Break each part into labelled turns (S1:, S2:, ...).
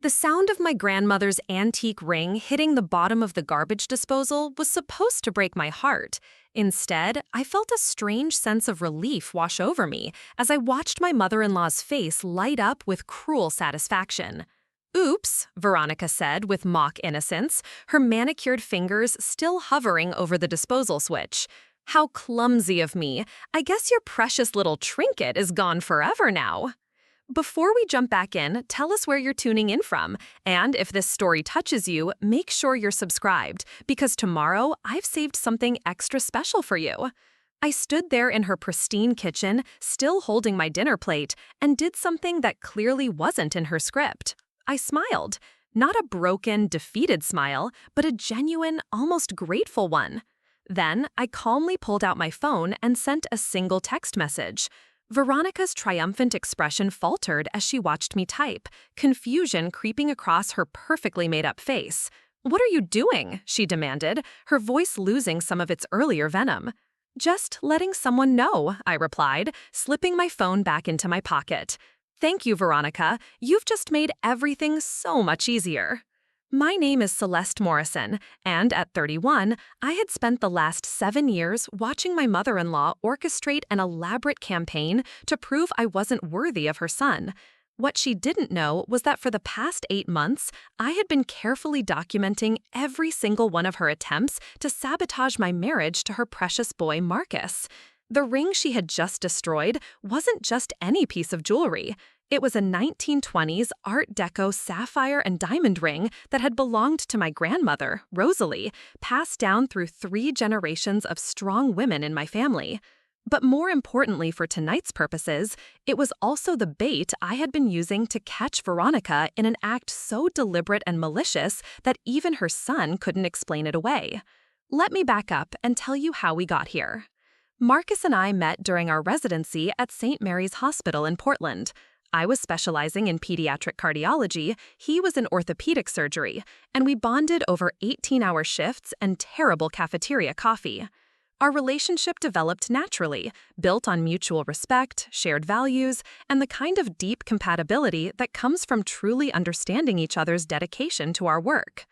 S1: The sound of my grandmother's antique ring hitting the bottom of the garbage disposal was supposed to break my heart. Instead, I felt a strange sense of relief wash over me as I watched my mother-in-law's face light up with cruel satisfaction. "Oops," Veronica said with mock innocence, her manicured fingers still hovering over the disposal switch. "How clumsy of me. I guess your precious little trinket is gone forever now." Before we jump back in, tell us where you're tuning in from. And if this story touches you, make sure you're subscribed, because tomorrow I've saved something extra special for you. I stood there in her pristine kitchen, still holding my dinner plate, and did something that clearly wasn't in her script. I smiled. Not a broken, defeated smile, but a genuine, almost grateful one. Then I calmly pulled out my phone and sent a single text message. Veronica's triumphant expression faltered as she watched me type, confusion creeping across her perfectly made-up face. "What are you doing?" she demanded, her voice losing some of its earlier venom. "Just letting someone know," I replied, slipping my phone back into my pocket. "Thank you, Veronica. You've just made everything so much easier." My name is Celeste Morrison, and at 31, I had spent the last 7 years watching my mother-in-law orchestrate an elaborate campaign to prove I wasn't worthy of her son. What she didn't know was that for the past 8 months, I had been carefully documenting every single one of her attempts to sabotage my marriage to her precious boy, Marcus. The ring she had just destroyed wasn't just any piece of jewelry. It was a 1920s Art Deco sapphire and diamond ring that had belonged to my grandmother, Rosalie, passed down through 3 generations of strong women in my family. But more importantly for tonight's purposes, it was also the bait I had been using to catch Veronica in an act so deliberate and malicious that even her son couldn't explain it away. Let me back up and tell you how we got here. Marcus and I met during our residency at St. Mary's Hospital in Portland. I was specializing in pediatric cardiology, he was in orthopedic surgery, and we bonded over 18-hour shifts and terrible cafeteria coffee. Our relationship developed naturally, built on mutual respect, shared values, and the kind of deep compatibility that comes from truly understanding each other's dedication to our work.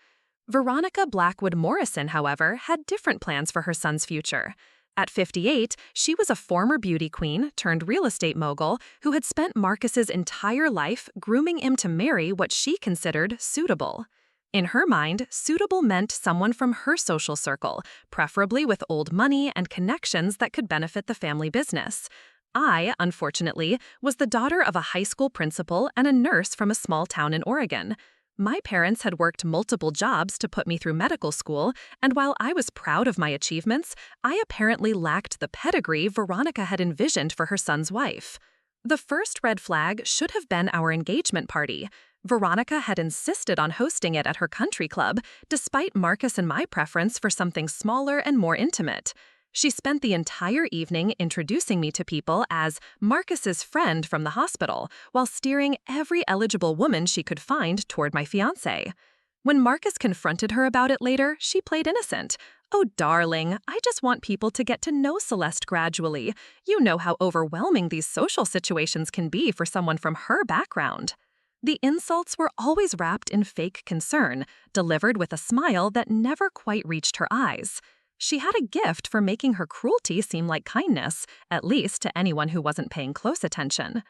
S1: Veronica Blackwood Morrison, however, had different plans for her son's future. At 58, she was a former beauty queen turned real estate mogul who had spent Marcus's entire life grooming him to marry what she considered suitable. In her mind, suitable meant someone from her social circle, preferably with old money and connections that could benefit the family business. I, unfortunately, was the daughter of a high school principal and a nurse from a small town in Oregon. My parents had worked multiple jobs to put me through medical school, and while I was proud of my achievements, I apparently lacked the pedigree Veronica had envisioned for her son's wife. The first red flag should have been our engagement party. Veronica had insisted on hosting it at her country club, despite Marcus and my preference for something smaller and more intimate. She spent the entire evening introducing me to people as Marcus's friend from the hospital, while steering every eligible woman she could find toward my fiancé. When Marcus confronted her about it later, she played innocent. "Oh, darling, I just want people to get to know Celeste gradually. You know how overwhelming these social situations can be for someone from her background." The insults were always wrapped in fake concern, delivered with a smile that never quite reached her eyes. She had a gift for making her cruelty seem like kindness, at least to anyone who wasn't paying close attention.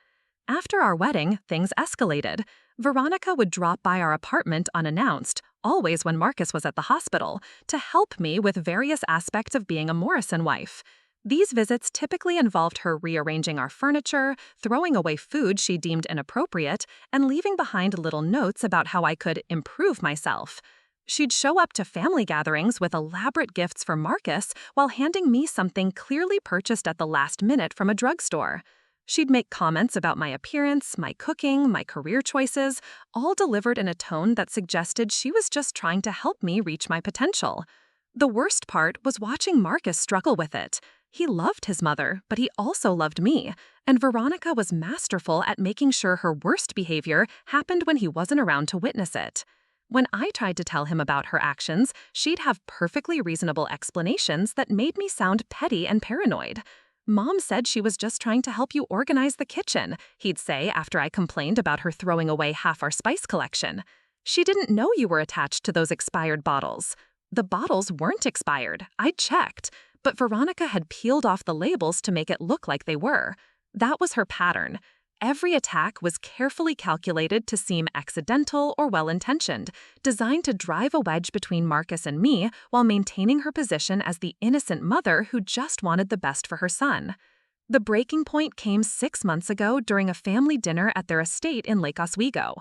S1: After our wedding, things escalated. Veronica would drop by our apartment unannounced, always when Marcus was at the hospital, to help me with various aspects of being a Morrison wife. These visits typically involved her rearranging our furniture, throwing away food she deemed inappropriate, and leaving behind little notes about how I could improve myself. She'd show up to family gatherings with elaborate gifts for Marcus while handing me something clearly purchased at the last minute from a drugstore. She'd make comments about my appearance, my cooking, my career choices, all delivered in a tone that suggested she was just trying to help me reach my potential. The worst part was watching Marcus struggle with it. He loved his mother, but he also loved me, and Veronica was masterful at making sure her worst behavior happened when he wasn't around to witness it. When I tried to tell him about her actions, she'd have perfectly reasonable explanations that made me sound petty and paranoid. "Mom said she was just trying to help you organize the kitchen," he'd say after I complained about her throwing away half our spice collection. "She didn't know you were attached to those expired bottles." The bottles weren't expired. I checked, but Veronica had peeled off the labels to make it look like they were. That was her pattern. Every attack was carefully calculated to seem accidental or well-intentioned, designed to drive a wedge between Marcus and me while maintaining her position as the innocent mother who just wanted the best for her son. The breaking point came 6 months ago during a family dinner at their estate in Lake Oswego.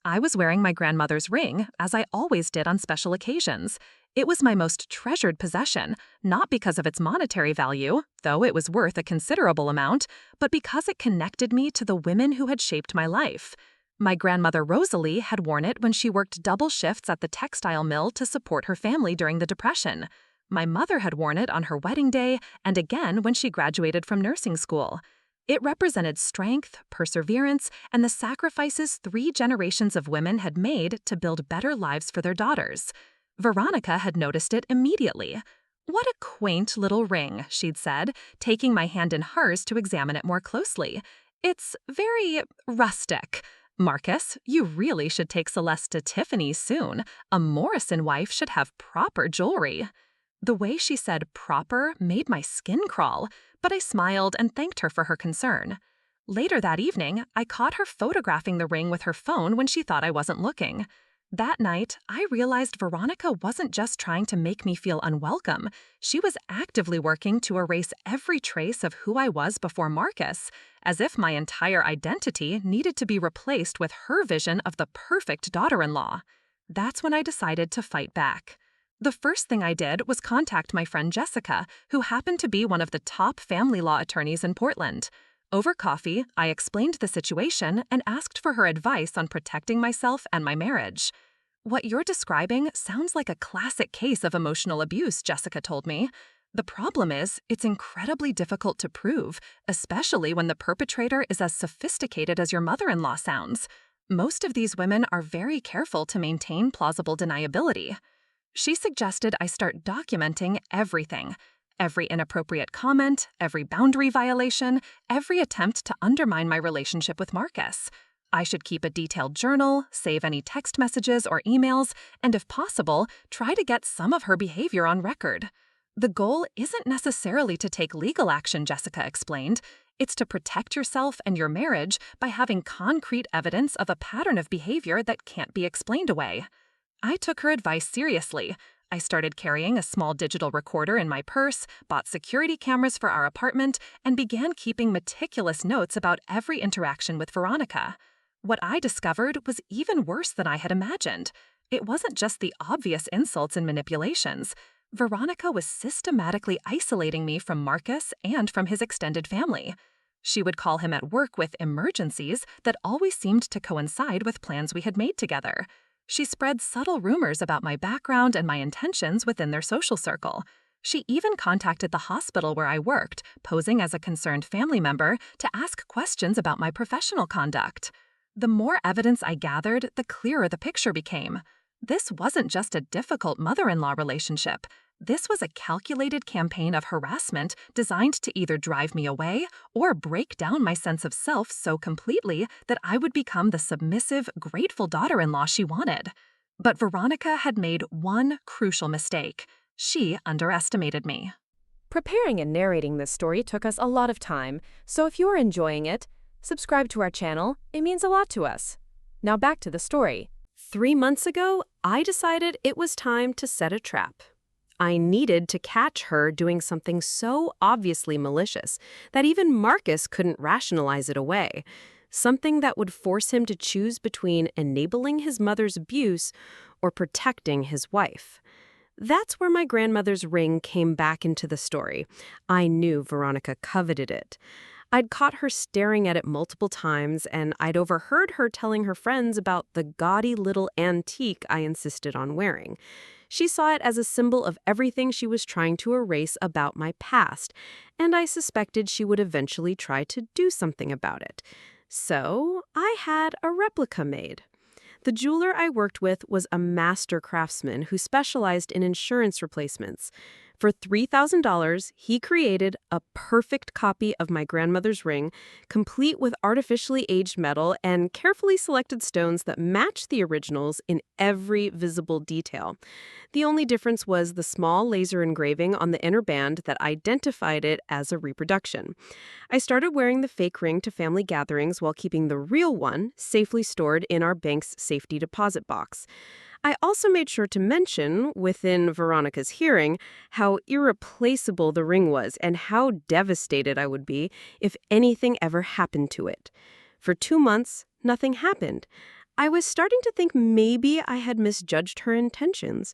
S1: I was wearing my grandmother's ring, as I always did on special occasions. It was my most treasured possession, not because of its monetary value, though it was worth a considerable amount, but because it connected me to the women who had shaped my life. My grandmother Rosalie had worn it when she worked double shifts at the textile mill to support her family during the Depression. My mother had worn it on her wedding day and again when she graduated from nursing school. It represented strength, perseverance, and the sacrifices 3 generations of women had made to build better lives for their daughters. Veronica had noticed it immediately. "What a quaint little ring," she'd said, taking my hand in hers to examine it more closely. "It's very rustic. Marcus, you really should take Celeste to Tiffany's soon. A Morrison wife should have proper jewelry." The way she said proper made my skin crawl, but I smiled and thanked her for her concern. Later that evening, I caught her photographing the ring with her phone when she thought I wasn't looking. That night, I realized Veronica wasn't just trying to make me feel unwelcome. She was actively working to erase every trace of who I was before Marcus, as if my entire identity needed to be replaced with her vision of the perfect daughter-in-law. That's when I decided to fight back. The first thing I did was contact my friend Jessica, who happened to be one of the top family law attorneys in Portland. Over coffee, I explained the situation and asked for her advice on protecting myself and my marriage. "What you're describing sounds like a classic case of emotional abuse," Jessica told me. "The problem is, it's incredibly difficult to prove, especially when the perpetrator is as sophisticated as your mother-in-law sounds. Most of these women are very careful to maintain plausible deniability." She suggested I start documenting everything. Every inappropriate comment, every boundary violation, every attempt to undermine my relationship with Marcus. I should keep a detailed journal, save any text messages or emails, and if possible, try to get some of her behavior on record. "The goal isn't necessarily to take legal action," Jessica explained. "It's to protect yourself and your marriage by having concrete evidence of a pattern of behavior that can't be explained away." I took her advice seriously. I started carrying a small digital recorder in my purse, bought security cameras for our apartment, and began keeping meticulous notes about every interaction with Veronica. What I discovered was even worse than I had imagined. It wasn't just the obvious insults and manipulations. Veronica was systematically isolating me from Marcus and from his extended family. She would call him at work with emergencies that always seemed to coincide with plans we had made together. She spread subtle rumors about my background and my intentions within their social circle. She even contacted the hospital where I worked, posing as a concerned family member, to ask questions about my professional conduct. The more evidence I gathered, the clearer the picture became. This wasn't just a difficult mother-in-law relationship. This was a calculated campaign of harassment designed to either drive me away or break down my sense of self so completely that I would become the submissive, grateful daughter-in-law she wanted. But Veronica had made one crucial mistake. She underestimated me.
S2: Preparing and narrating this story took us a lot of time, so if you're enjoying it, subscribe to our channel. It means a lot to us. Now back to the story. 3 months ago, I decided it was time to set a trap. I needed to catch her doing something so obviously malicious that even Marcus couldn't rationalize it away. Something that would force him to choose between enabling his mother's abuse or protecting his wife. That's where my grandmother's ring came back into the story. I knew Veronica coveted it. I'd caught her staring at it multiple times, and I'd overheard her telling her friends about the gaudy little antique I insisted on wearing. She saw it as a symbol of everything she was trying to erase about my past, and I suspected she would eventually try to do something about it. So I had a replica made. The jeweler I worked with was a master craftsman who specialized in insurance replacements. For $3,000, he created a perfect copy of my grandmother's ring, complete with artificially aged metal and carefully selected stones that matched the originals in every visible detail. The only difference was the small laser engraving on the inner band that identified it as a reproduction. I started wearing the fake ring to family gatherings while keeping the real one safely stored in our bank's safety deposit box. I also made sure to mention, within Veronica's hearing, how irreplaceable the ring was and how devastated I would be if anything ever happened to it. For 2 months, nothing happened. I was starting to think maybe I had misjudged her intentions.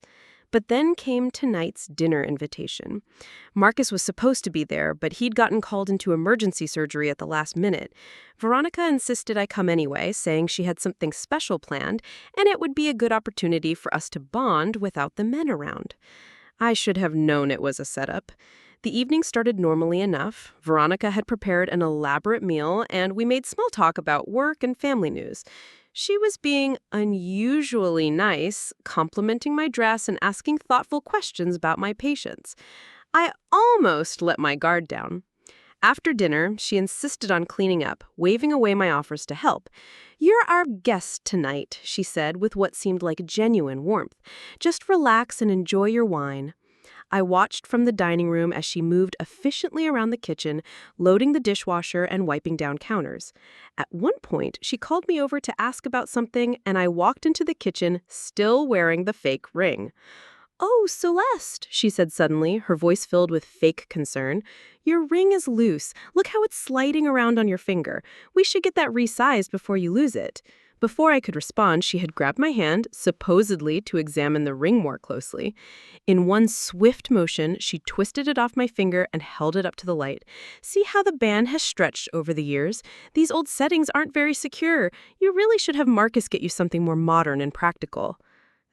S2: But then came tonight's dinner invitation. Marcus was supposed to be there, but he'd gotten called into emergency surgery at the last minute. Veronica insisted I come anyway, saying she had something special planned, and it would be a good opportunity for us to bond without the men around. I should have known it was a setup. The evening started normally enough. Veronica had prepared an elaborate meal, and we made small talk about work and family news. She was being unusually nice, complimenting my dress and asking thoughtful questions about my patients. I almost let my guard down. After dinner, she insisted on cleaning up, waving away my offers to help. "You're our guest tonight," she said with what seemed like genuine warmth. "Just relax and enjoy your wine." I watched from the dining room as she moved efficiently around the kitchen, loading the dishwasher and wiping down counters. At one point, she called me over to ask about something, and I walked into the kitchen, still wearing the fake ring. "Oh, Celeste," she said suddenly, her voice filled with fake concern. "Your ring is loose. Look how it's sliding around on your finger. We should get that resized before you lose it." Before I could respond, she had grabbed my hand, supposedly to examine the ring more closely. In one swift motion, she twisted it off my finger and held it up to the light. "See how the band has stretched over the years? These old settings aren't very secure. You really should have Marcus get you something more modern and practical."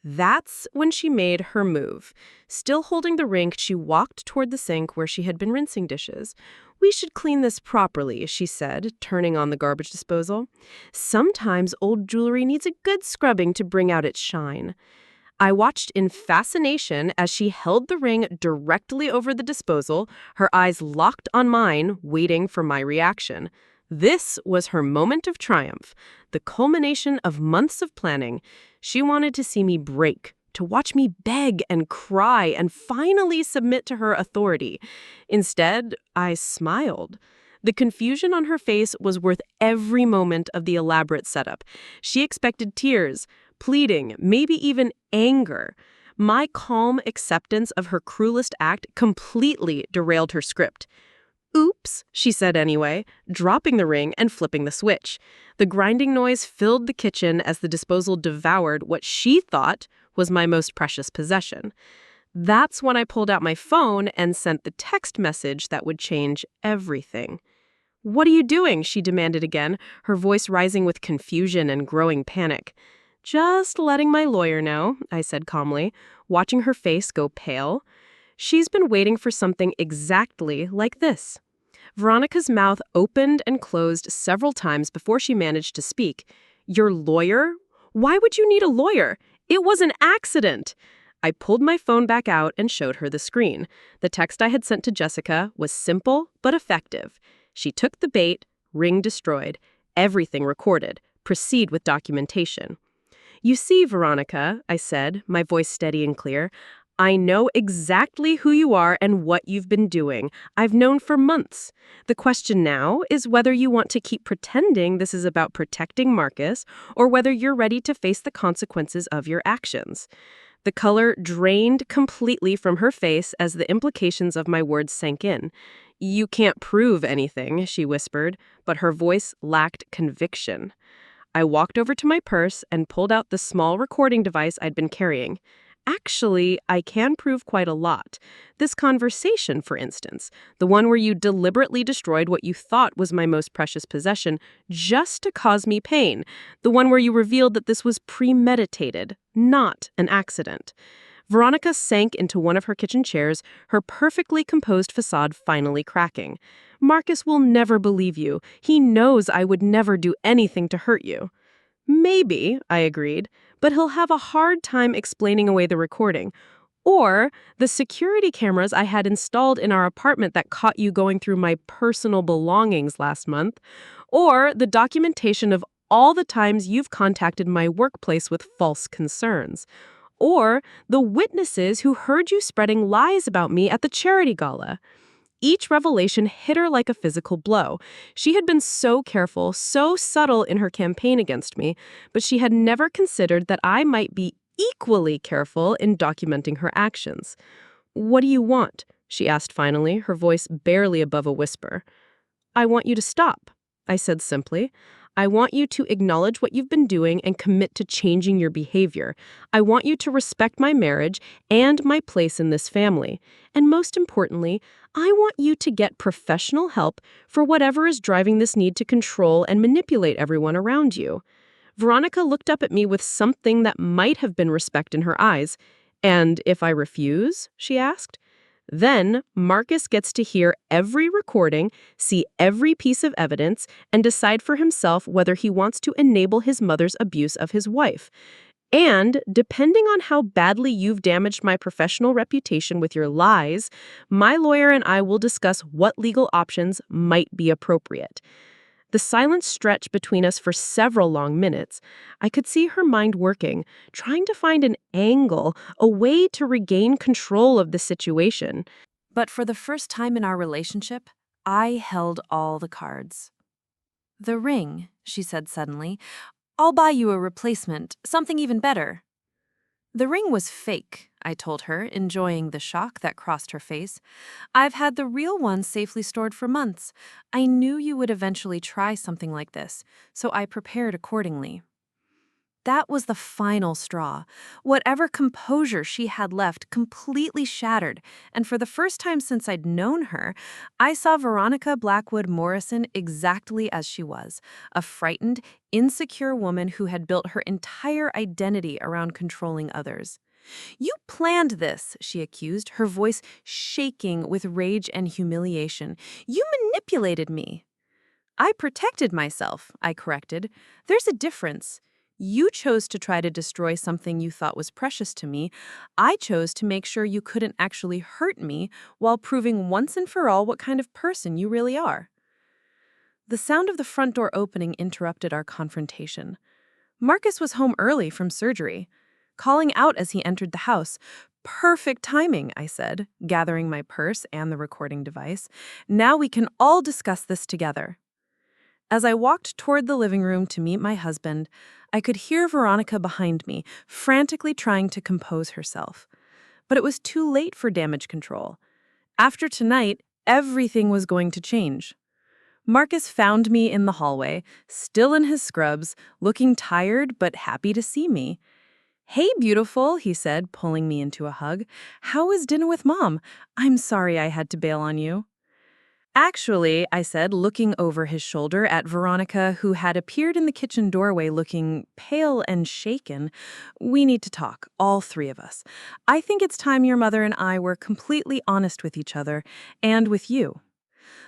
S2: That's when she made her move. Still holding the ring, she walked toward the sink where she had been rinsing dishes. "We should clean this properly," she said, turning on the garbage disposal. "Sometimes old jewelry needs a good scrubbing to bring out its shine." I watched in fascination as she held the ring directly over the disposal, her eyes locked on mine, waiting for my reaction. This was her moment of triumph, the culmination of months of planning. She wanted to see me break, to watch me beg and cry and finally submit to her authority. Instead, I smiled. The confusion on her face was worth every moment of the elaborate setup. She expected tears, pleading, maybe even anger. My calm acceptance of her cruelest act completely derailed her script. "Oops," she said anyway, dropping the ring and flipping the switch. The grinding noise filled the kitchen as the disposal devoured what she thought was my most precious possession. That's when I pulled out my phone and sent the text message that would change everything. "What are you doing?" she demanded again, her voice rising with confusion and growing panic. "Just letting my lawyer know," I said calmly, watching her face go pale. She's been waiting for something exactly like this. Veronica's mouth opened and closed several times before she managed to speak. "Your lawyer? Why would you need a lawyer? It was an accident." I pulled my phone back out and showed her the screen. The text I had sent to Jessica was simple but effective. She took the bait, ring destroyed, everything recorded. Proceed with documentation. "You see, Veronica," I said, my voice steady and clear, "I know exactly who you are and what you've been doing. I've known for months. The question now is whether you want to keep pretending this is about protecting Marcus or whether you're ready to face the consequences of your actions." The color drained completely from her face as the implications of my words sank in. "You can't prove anything," she whispered, but her voice lacked conviction. I walked over to my purse and pulled out the small recording device I'd been carrying. "Actually, I can prove quite a lot. This conversation, for instance, the one where you deliberately destroyed what you thought was my most precious possession just to cause me pain. The one where you revealed that this was premeditated, not an accident." Veronica sank into one of her kitchen chairs, her perfectly composed facade finally cracking. "Marcus will never believe you. He knows I would never do anything to hurt you." "Maybe," I agreed, "but he'll have a hard time explaining away the recording. Or the security cameras I had installed in our apartment that caught you going through my personal belongings last month. Or the documentation of all the times you've contacted my workplace with false concerns. Or the witnesses who heard you spreading lies about me at the charity gala. Each revelation hit her like a physical blow. She had been so careful, so subtle in her campaign against me, but she had never considered that I might be equally careful in documenting her actions. "What do you want?" she asked finally, her voice barely above a whisper. "I want you to stop," I said simply. "I want you to acknowledge what you've been doing and commit to changing your behavior. I want you to respect my marriage and my place in this family. And most importantly, I want you to get professional help for whatever is driving this need to control and manipulate everyone around you." Veronica looked up at me with something that might have been respect in her eyes. "And if I refuse?" she asked. "Then Marcus gets to hear every recording, see every piece of evidence, and decide for himself whether he wants to enable his mother's abuse of his wife. And depending on how badly you've damaged my professional reputation with your lies, my lawyer and I will discuss what legal options might be appropriate." The silence stretched between us for several long minutes. I could see her mind working, trying to find an angle, a way to regain control of the situation. But for the first time in our relationship, I held all the cards. "The ring," she said suddenly. "I'll buy you a replacement, something even better." The ring was fake, I told her, enjoying the shock that crossed her face. "I've had the real one safely stored for months. I knew you would eventually try something like this, so I prepared accordingly." That was the final straw. Whatever composure she had left completely shattered, and for the first time since I'd known her, I saw Veronica Blackwood Morrison exactly as she was, a frightened, insecure woman who had built her entire identity around controlling others. "You planned this," she accused, her voice shaking with rage and humiliation. "You manipulated me." "I protected myself," I corrected. "There's a difference. You chose to try to destroy something you thought was precious to me. I chose to make sure you couldn't actually hurt me while proving once and for all what kind of person you really are." The sound of the front door opening interrupted our confrontation. Marcus was home early from surgery, calling out as he entered the house. "Perfect timing," I said, gathering my purse and the recording device. "Now we can all discuss this together." As I walked toward the living room to meet my husband, I could hear Veronica behind me, frantically trying to compose herself. But it was too late for damage control. After tonight, everything was going to change. Marcus found me in the hallway, still in his scrubs, looking tired but happy to see me. "Hey, beautiful," he said, pulling me into a hug. "How was dinner with Mom? I'm sorry I had to bail on you." "Actually," I said, looking over his shoulder at Veronica, who had appeared in the kitchen doorway looking pale and shaken, "we need to talk, all three of us. I think it's time your mother and I were completely honest with each other, and with you."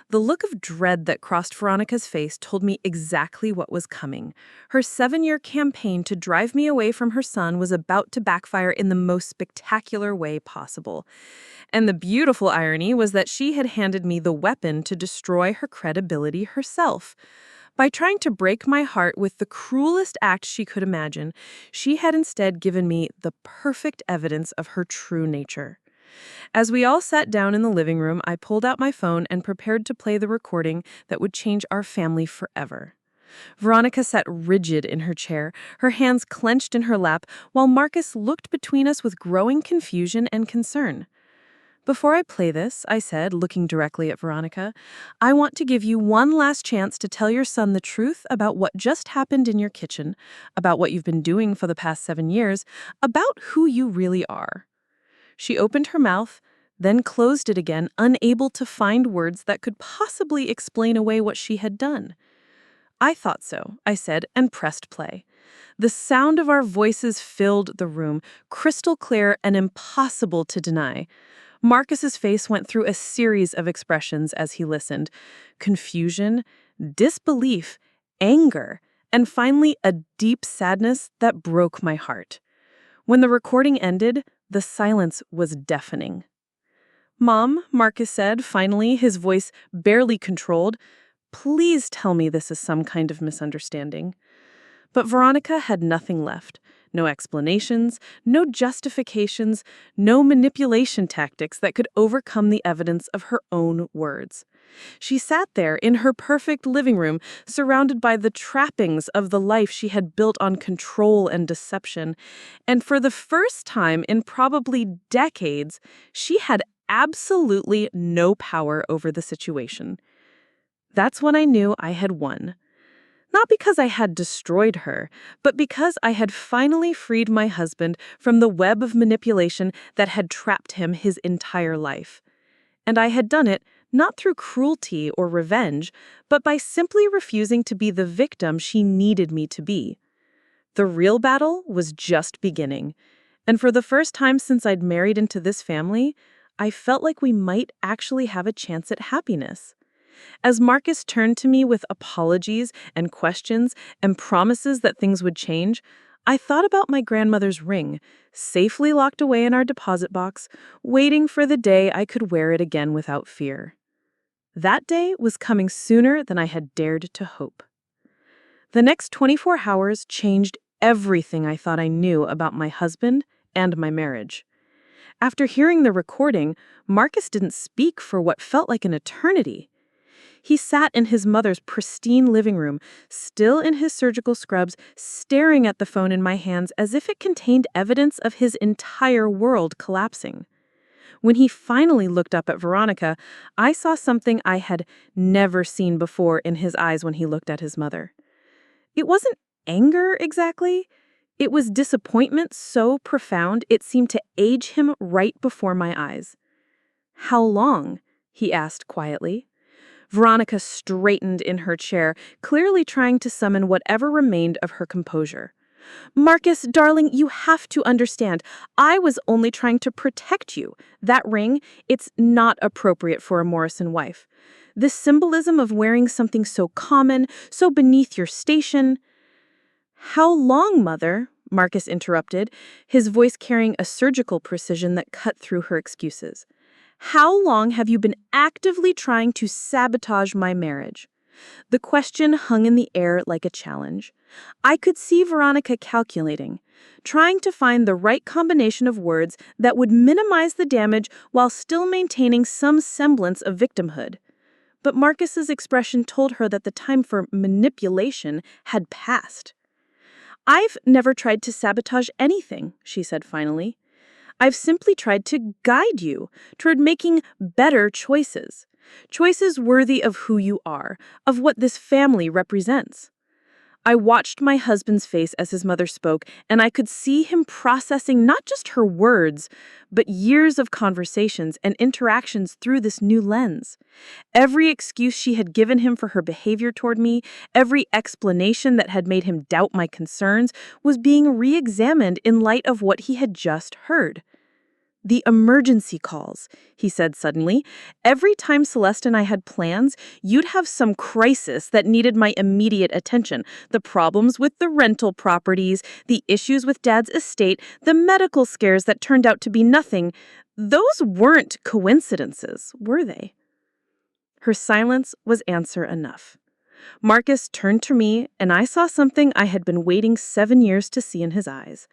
S2: The look of dread that crossed Veronica's face told me exactly what was coming. Her 7-year campaign to drive me away from her son was about to backfire in the most spectacular way possible. And the beautiful irony was that she had handed me the weapon to destroy her credibility herself. By trying to break my heart with the cruelest act she could imagine, she had instead given me the perfect evidence of her true nature. As we all sat down in the living room, I pulled out my phone and prepared to play the recording that would change our family forever. Veronica sat rigid in her chair, her hands clenched in her lap, while Marcus looked between us with growing confusion and concern. "Before I play this," I said, looking directly at Veronica, "I want to give you one last chance to tell your son the truth about what just happened in your kitchen, about what you've been doing for the past 7 years, about who you really are." She opened her mouth, then closed it again, unable to find words that could possibly explain away what she had done. "I thought so," I said, and pressed play. The sound of our voices filled the room, crystal clear and impossible to deny. Marcus's face went through a series of expressions as he listened: confusion, disbelief, anger, and finally a deep sadness that broke my heart. When the recording ended, The silence was deafening. "Mom," Marcus said, finally, his voice barely controlled, "please tell me this is some kind of misunderstanding." But Veronica had nothing left. No explanations, no justifications, no manipulation tactics that could overcome the evidence of her own words. She sat there in her perfect living room, surrounded by the trappings of the life she had built on control and deception. And for the first time in probably decades, she had absolutely no power over the situation. That's when I knew I had won. Not because I had destroyed her, but because I had finally freed my husband from the web of manipulation that had trapped him his entire life. And I had done it not through cruelty or revenge, but by simply refusing to be the victim she needed me to be. The real battle was just beginning. And for the first time since I'd married into this family, I felt like we might actually have a chance at happiness. As Marcus turned to me with apologies and questions and promises that things would change, I thought about my grandmother's ring, safely locked away in our deposit box, waiting for the day I could wear it again without fear. That day was coming sooner than I had dared to hope. The next 24 hours changed everything I thought I knew about my husband and my marriage. After hearing the recording, Marcus didn't speak for what felt like an eternity. He sat in his mother's pristine living room, still in his surgical scrubs, staring at the phone in my hands as if it contained evidence of his entire world collapsing. When he finally looked up at Veronica, I saw something I had never seen before in his eyes when he looked at his mother. It wasn't anger exactly. It was disappointment so profound it seemed to age him right before my eyes. "How long?" he asked quietly. Veronica straightened in her chair, clearly trying to summon whatever remained of her composure. "Marcus, darling, you have to understand. I was only trying to protect you. That ring, it's not appropriate for a Morrison wife. The symbolism of wearing something so common, so beneath your station—" "How long, Mother?" Marcus interrupted, his voice carrying a surgical precision that cut through her excuses. "How long have you been actively trying to sabotage my marriage?" The question hung in the air like a challenge. I could see Veronica calculating, trying to find the right combination of words that would minimize the damage while still maintaining some semblance of victimhood. But Marcus's expression told her that the time for manipulation had passed. "I've never tried to sabotage anything," she said finally. "I've simply tried to guide you toward making better choices. Choices worthy of who you are, of what this family represents." I watched my husband's face as his mother spoke, and I could see him processing not just her words, but years of conversations and interactions through this new lens. Every excuse she had given him for her behavior toward me, every explanation that had made him doubt my concerns, was being re-examined in light of what he had just heard. "The emergency calls," he said suddenly. "Every time Celeste and I had plans, you'd have some crisis that needed my immediate attention. The problems with the rental properties, the issues with Dad's estate, the medical scares that turned out to be nothing. Those weren't coincidences, were they?" Her silence was answer enough. Marcus turned to me, and I saw something I had been waiting 7 years to see in his eyes.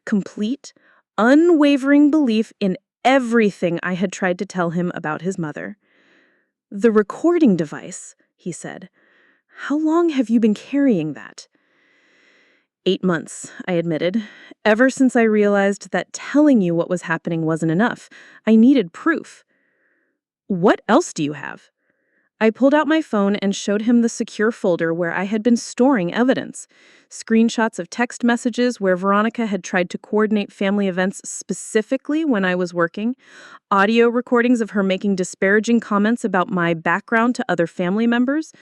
S2: Complete, unwavering belief in everything I had tried to tell him about his mother. "The recording device," he said. "How long have you been carrying that?" 8 months, I admitted. Ever since I realized that telling you what was happening wasn't enough. I needed proof. "What else do you have?" I pulled out my phone and showed him the secure folder where I had been storing evidence. Screenshots of text messages where Veronica had tried to coordinate family events specifically when I was working, audio recordings of her making disparaging comments about my background to other family members,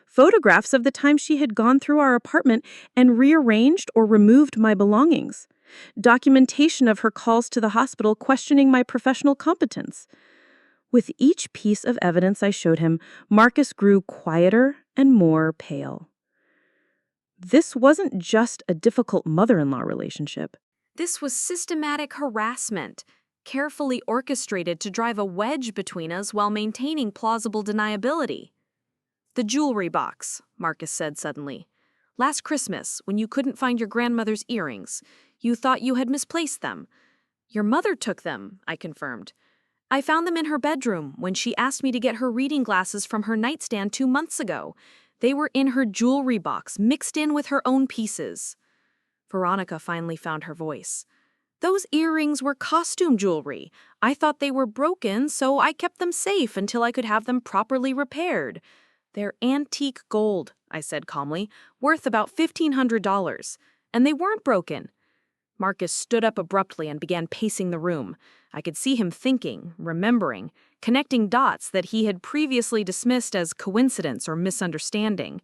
S2: photographs of the time she had gone through our apartment and rearranged or removed my belongings, documentation of her calls to the hospital questioning my professional competence. With each piece of evidence I showed him, Marcus grew quieter and more pale. This wasn't just a difficult mother-in-law relationship. This was systematic harassment, carefully orchestrated to drive a wedge between us while maintaining plausible deniability. "The jewelry box," Marcus said suddenly. "Last Christmas, when you couldn't find your grandmother's earrings, you thought you had misplaced them. Your mother took them," I confirmed. "I found them in her bedroom when she asked me to get her reading glasses from her nightstand 2 months ago. They were in her jewelry box, mixed in with her own pieces." Veronica finally found her voice. "Those earrings were costume jewelry. I thought they were broken, so I kept them safe until I could have them properly repaired. They're antique gold," I said calmly, "worth about $1,500. And they weren't broken." Marcus stood up abruptly and began pacing the room. I could see him thinking, remembering, connecting dots that he had previously dismissed as coincidence or misunderstanding.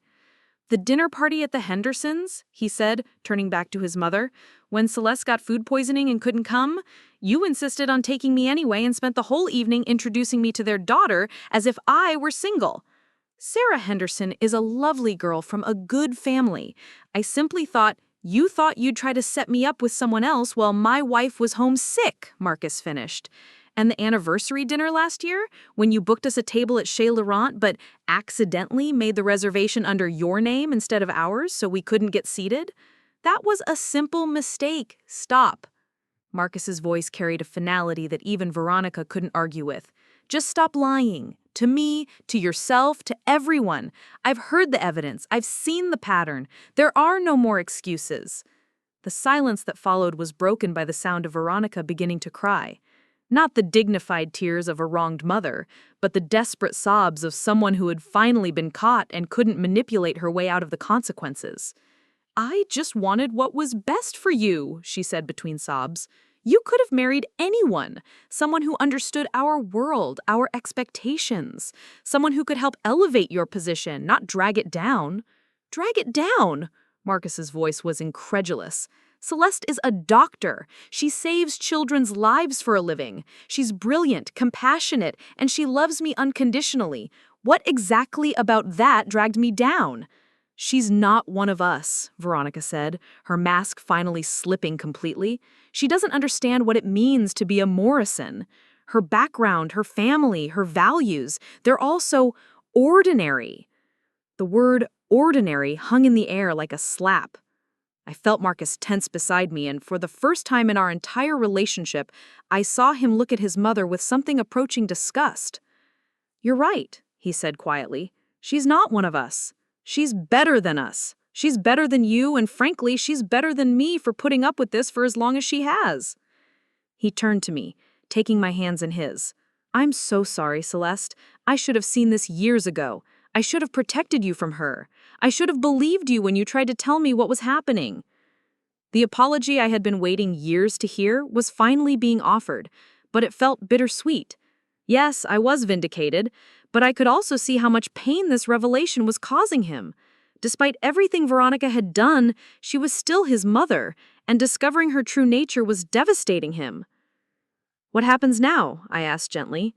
S2: "The dinner party at the Hendersons," he said, turning back to his mother, "when Celeste got food poisoning and couldn't come, you insisted on taking me anyway and spent the whole evening introducing me to their daughter as if I were single. Sarah Henderson is a lovely girl from a good family. I simply thought you thought you'd try to set me up with someone else while my wife was home sick," Marcus finished. "And the anniversary dinner last year, when you booked us a table at Chez Laurent but accidentally made the reservation under your name instead of ours so we couldn't get seated? That was a simple mistake. Stop." Marcus's voice carried a finality that even Veronica couldn't argue with. "Just stop lying. To me, to yourself, to everyone. I've heard the evidence. I've seen the pattern. There are no more excuses." The silence that followed was broken by the sound of Veronica beginning to cry. Not the dignified tears of a wronged mother, but the desperate sobs of someone who had finally been caught and couldn't manipulate her way out of the consequences. "I just wanted what was best for you," she said between sobs. "You could have married anyone, someone who understood our world, our expectations, someone who could help elevate your position, not drag it down." "Drag it down?" Marcus's voice was incredulous. "Celeste is a doctor. She saves children's lives for a living. She's brilliant, compassionate, and she loves me unconditionally. What exactly about that dragged me down?" "She's not one of us," Veronica said, her mask finally slipping completely. "She doesn't understand what it means to be a Morrison. Her background, her family, her values, they're all so ordinary." The word ordinary hung in the air like a slap. I felt Marcus tense beside me, and for the first time in our entire relationship, I saw him look at his mother with something approaching disgust. "You're right," he said quietly. "She's not one of us. She's better than us. She's better than you, and frankly, she's better than me for putting up with this for as long as she has." He turned to me, taking my hands in his. "I'm so sorry, Celeste. I should have seen this years ago. I should have protected you from her. I should have believed you when you tried to tell me what was happening." The apology I had been waiting years to hear was finally being offered, but it felt bittersweet. Yes, I was vindicated, but I could also see how much pain this revelation was causing him. Despite everything Veronica had done, she was still his mother, and discovering her true nature was devastating him. "What happens now?" I asked gently.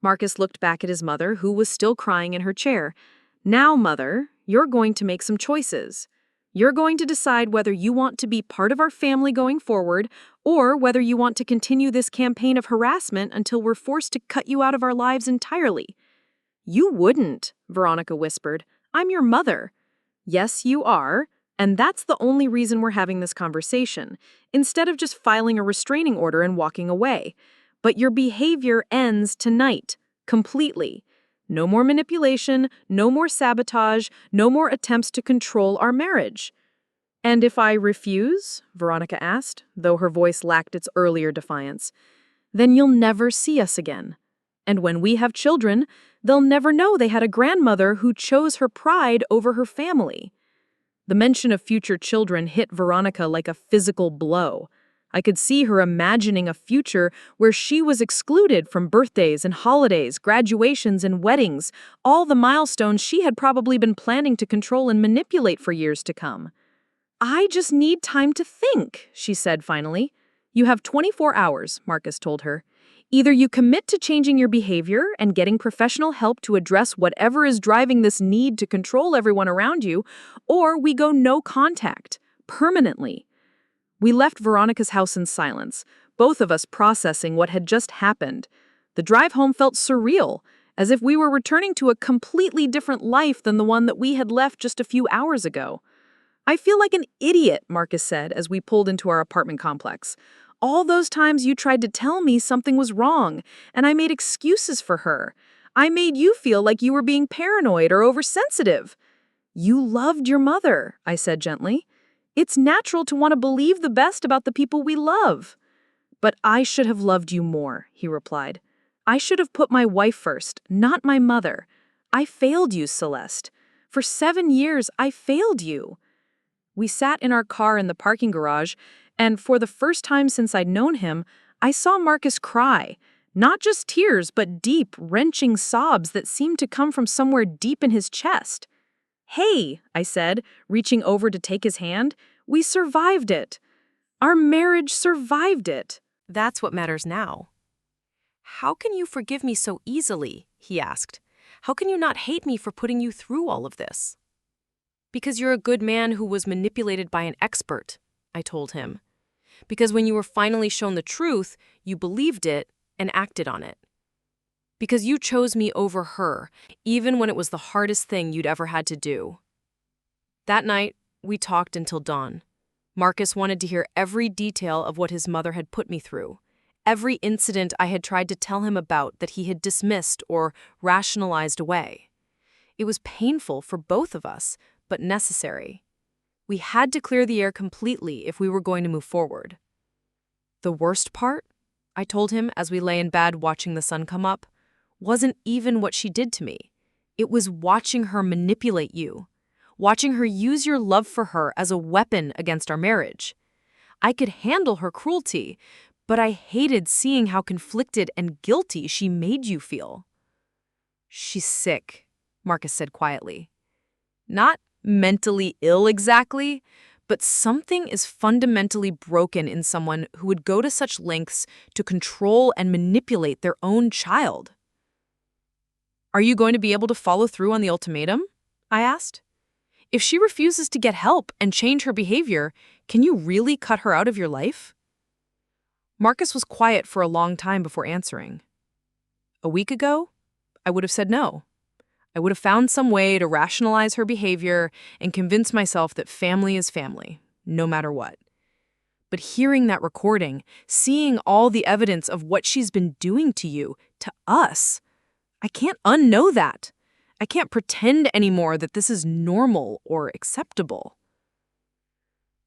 S2: Marcus looked back at his mother, who was still crying in her chair. "Now, Mother, you're going to make some choices. You're going to decide whether you want to be part of our family going forward, or whether you want to continue this campaign of harassment until we're forced to cut you out of our lives entirely." "You wouldn't," Veronica whispered. "I'm your mother." "Yes, you are, and that's the only reason we're having this conversation, instead of just filing a restraining order and walking away. But your behavior ends tonight, completely. No more manipulation, no more sabotage, no more attempts to control our marriage." "And if I refuse?" Veronica asked, though her voice lacked its earlier defiance. "Then you'll never see us again. And when we have children, they'll never know they had a grandmother who chose her pride over her family." The mention of future children hit Veronica like a physical blow. I could see her imagining a future where she was excluded from birthdays and holidays, graduations and weddings, all the milestones she had probably been planning to control and manipulate for years to come. "I just need time to think," she said finally. "You have 24 hours, Marcus told her. Either you commit to changing your behavior and getting professional help to address whatever is driving this need to control everyone around you, or we go no contact, permanently."
S3: We left Veronica's house in silence, both of us processing what had just happened. The drive home felt surreal, as if we were returning to a completely different life than the one that we had left just a few hours ago. "I feel like an idiot," Marcus said as we pulled into our apartment complex. "All those times you tried to tell me something was wrong, and I made excuses for her. I made you feel like you were being paranoid or oversensitive." "You loved your mother," I said gently. "It's natural to want to believe the best about the people we love." "But I should have loved you more," he replied. "I should have put my wife first, not my mother. I failed you, Celeste. For 7 years, I failed you." We sat in our car in the parking garage, and for the first time since I'd known him, I saw Marcus cry. Not just tears, but deep, wrenching sobs that seemed to come from somewhere deep in his chest. "Hey," I said, reaching over to take his hand, "we survived it. Our marriage survived it."
S2: That's what matters now. "How can you forgive me so easily?" he asked. "How can you not hate me for putting you through all of this?" "Because you're a good man who was manipulated by an expert," I told him. "Because when you were finally shown the truth, you believed it and acted on it. Because you chose me over her, even when it was the hardest thing you'd ever had to do." That night, we talked until dawn. Marcus wanted to hear every detail of what his mother had put me through, every incident I had tried to tell him about that he had dismissed or rationalized away. It was painful for both of us, but necessary. We had to clear the air completely if we were going to move forward. "The worst part," I told him as we lay in bed watching the sun come up, "wasn't even what she did to me. It was watching her manipulate you. Watching her use your love for her as a weapon against our marriage. I could handle her cruelty, but I hated seeing how conflicted and guilty she made you feel." "She's sick," Marcus said quietly. "Not mentally ill exactly, but something is fundamentally broken in someone who would go to such lengths to control and manipulate their own child." "Are you going to be able to follow through on the ultimatum?" I asked. "If she refuses to get help and change her behavior, can you really cut her out of your life?" Marcus was quiet for a long time before answering. "A week ago, I would have said no. I would have found some way to rationalize her behavior and convince myself that family is family, no matter what. But hearing that recording, seeing all the evidence of what she's been doing to you, to us, I can't unknow that. I can't pretend anymore that this is normal or acceptable."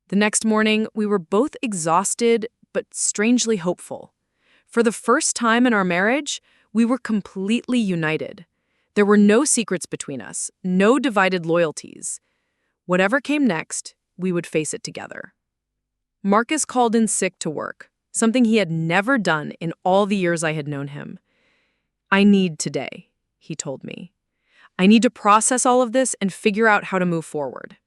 S2: The next morning, we were both exhausted but strangely hopeful. For the first time in our marriage, we were completely united. There were no secrets between us, no divided loyalties. Whatever came next, we would face it together. Marcus called in sick to work, something he had never done in all the years I had known him. "I need today," he told me. "I need to process all of this and figure out how to move forward."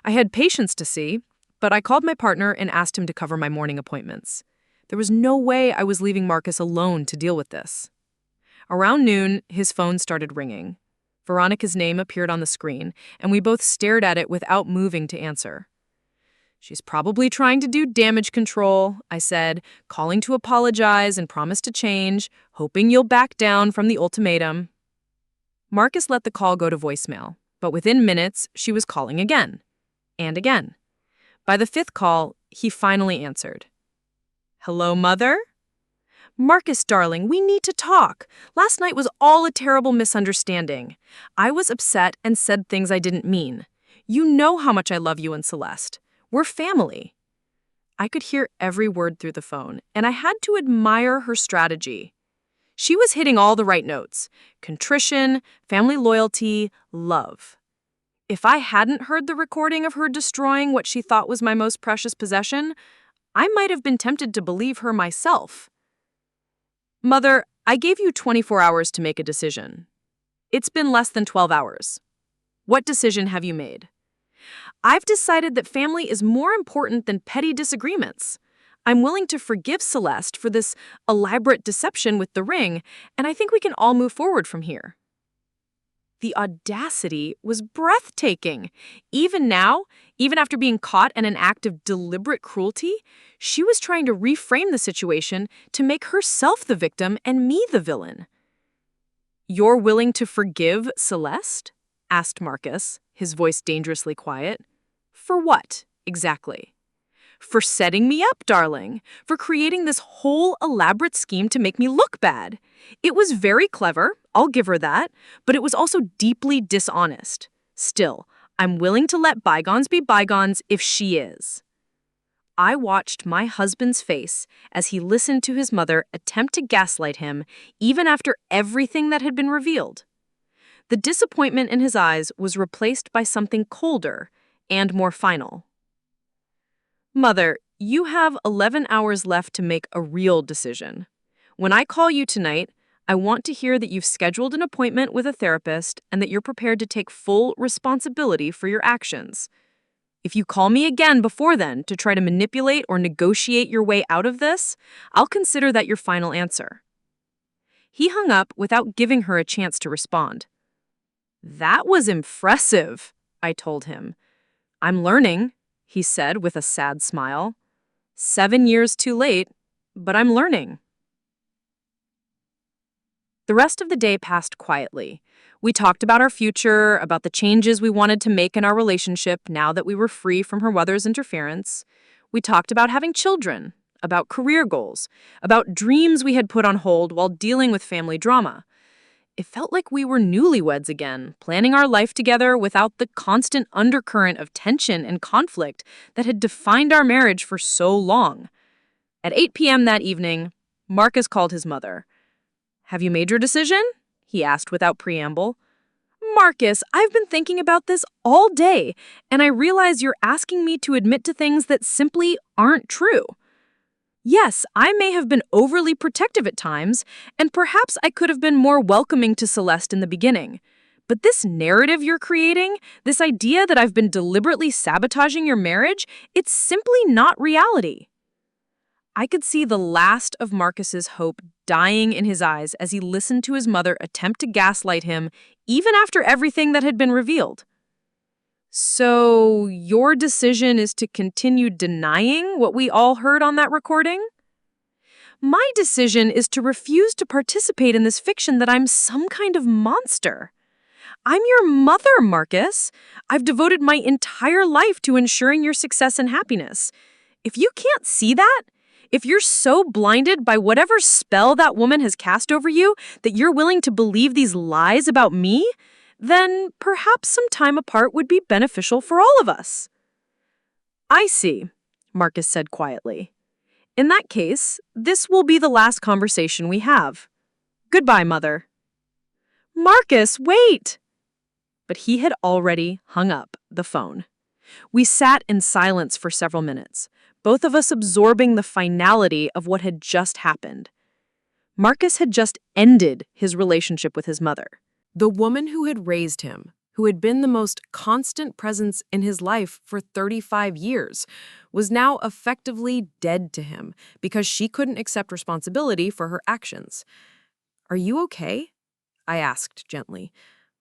S2: I had patients to see, but I called my partner and asked him to cover my morning appointments. There was no way I was leaving Marcus alone to deal with this. Around noon, his phone started ringing. Veronica's name appeared on the screen, and we both stared at it without moving to answer. "She's probably trying to do damage control," I said, calling to apologize and promise to change, hoping you'll back down from the ultimatum. Marcus let the call go to voicemail, but within minutes, she was calling again. And again. By the 5th call, he finally answered. "Hello, Mother?" "Marcus, darling, we need to talk. Last night was all a terrible misunderstanding. I was upset and said things I didn't mean. You know how much I love you and Celeste. We're family." I could hear every word through the phone, and I had to admire her strategy. She was hitting all the right notes: contrition, family loyalty, love. If I hadn't heard the recording of her destroying what she thought was my most precious possession, I might have been tempted to believe her myself. "Mother, I gave you 24 hours to make a decision. It's been less than 12 hours. What decision have you made?" "I've decided that family is more important than petty disagreements. I'm willing to forgive Celeste for this elaborate deception with the ring, and I think we can all move forward from here."
S3: The audacity was breathtaking. Even now, even after being caught in an act of deliberate cruelty, she was trying to reframe the situation to make herself the victim and me the villain. "You're willing to forgive Celeste?" asked Marcus, his voice dangerously quiet. "For what, exactly?" "For setting me up, darling. For creating this whole elaborate scheme to make me look bad. It was very clever, I'll give her that, but it was also deeply dishonest. Still, I'm willing to let bygones be bygones if she is." I watched my husband's face as he listened to his mother attempt to gaslight him, even after everything that had been revealed. The disappointment in his eyes was replaced by something colder and more final. "Mother, you have 11 hours left to make a real decision. When I call you tonight, I want to hear that you've scheduled an appointment with a therapist and that you're prepared to take full responsibility for your actions. If you call me again before then to try to manipulate or negotiate your way out of this, I'll consider that your final answer." He hung up without giving her a chance to respond. "That was impressive," I told him. "I'm learning," he said with a sad smile. 7 years too late, but I'm learning." The rest of the day passed quietly. We talked about our future, about the changes we wanted to make in our relationship now that we were free from her mother's interference. We talked about having children, about career goals, about dreams we had put on hold while dealing with family drama. It felt like we were newlyweds again, planning our life together without the constant undercurrent of tension and conflict that had defined our marriage for so long. At 8 p.m. that evening, Marcus called his mother. "Have you made your decision?" he asked without preamble. "Marcus, I've been thinking about this all day, and I realize you're asking me to admit to things that simply aren't true. Yes, I may have been overly protective at times, and perhaps I could have been more welcoming to Celeste in the beginning. But this narrative you're creating, this idea that I've been deliberately sabotaging your marriage, it's simply not reality." I could see the last of Marcus's hope dying in his eyes as he listened to his mother attempt to gaslight him, even after everything that had been revealed. "So, your decision is to continue denying what we all heard on that recording?" "My decision is to refuse to participate in this fiction that I'm some kind of monster. I'm your mother, Marcus. I've devoted my entire life to ensuring your success and happiness. If you can't see that, if you're so blinded by whatever spell that woman has cast over you that you're willing to believe these lies about me, then perhaps some time apart would be beneficial for all of us." "I see," Marcus said quietly. "In that case, this will be the last conversation we have. Goodbye, Mother." "Marcus, wait!" But he had already hung up the phone. We sat in silence for several minutes, both of us absorbing the finality of what had just happened. Marcus had just ended his relationship with his mother.
S2: The woman who had raised him, who had been the most constant presence in his life for 35 years, was now effectively dead to him because she couldn't accept responsibility for her actions. "Are you okay?" I asked gently.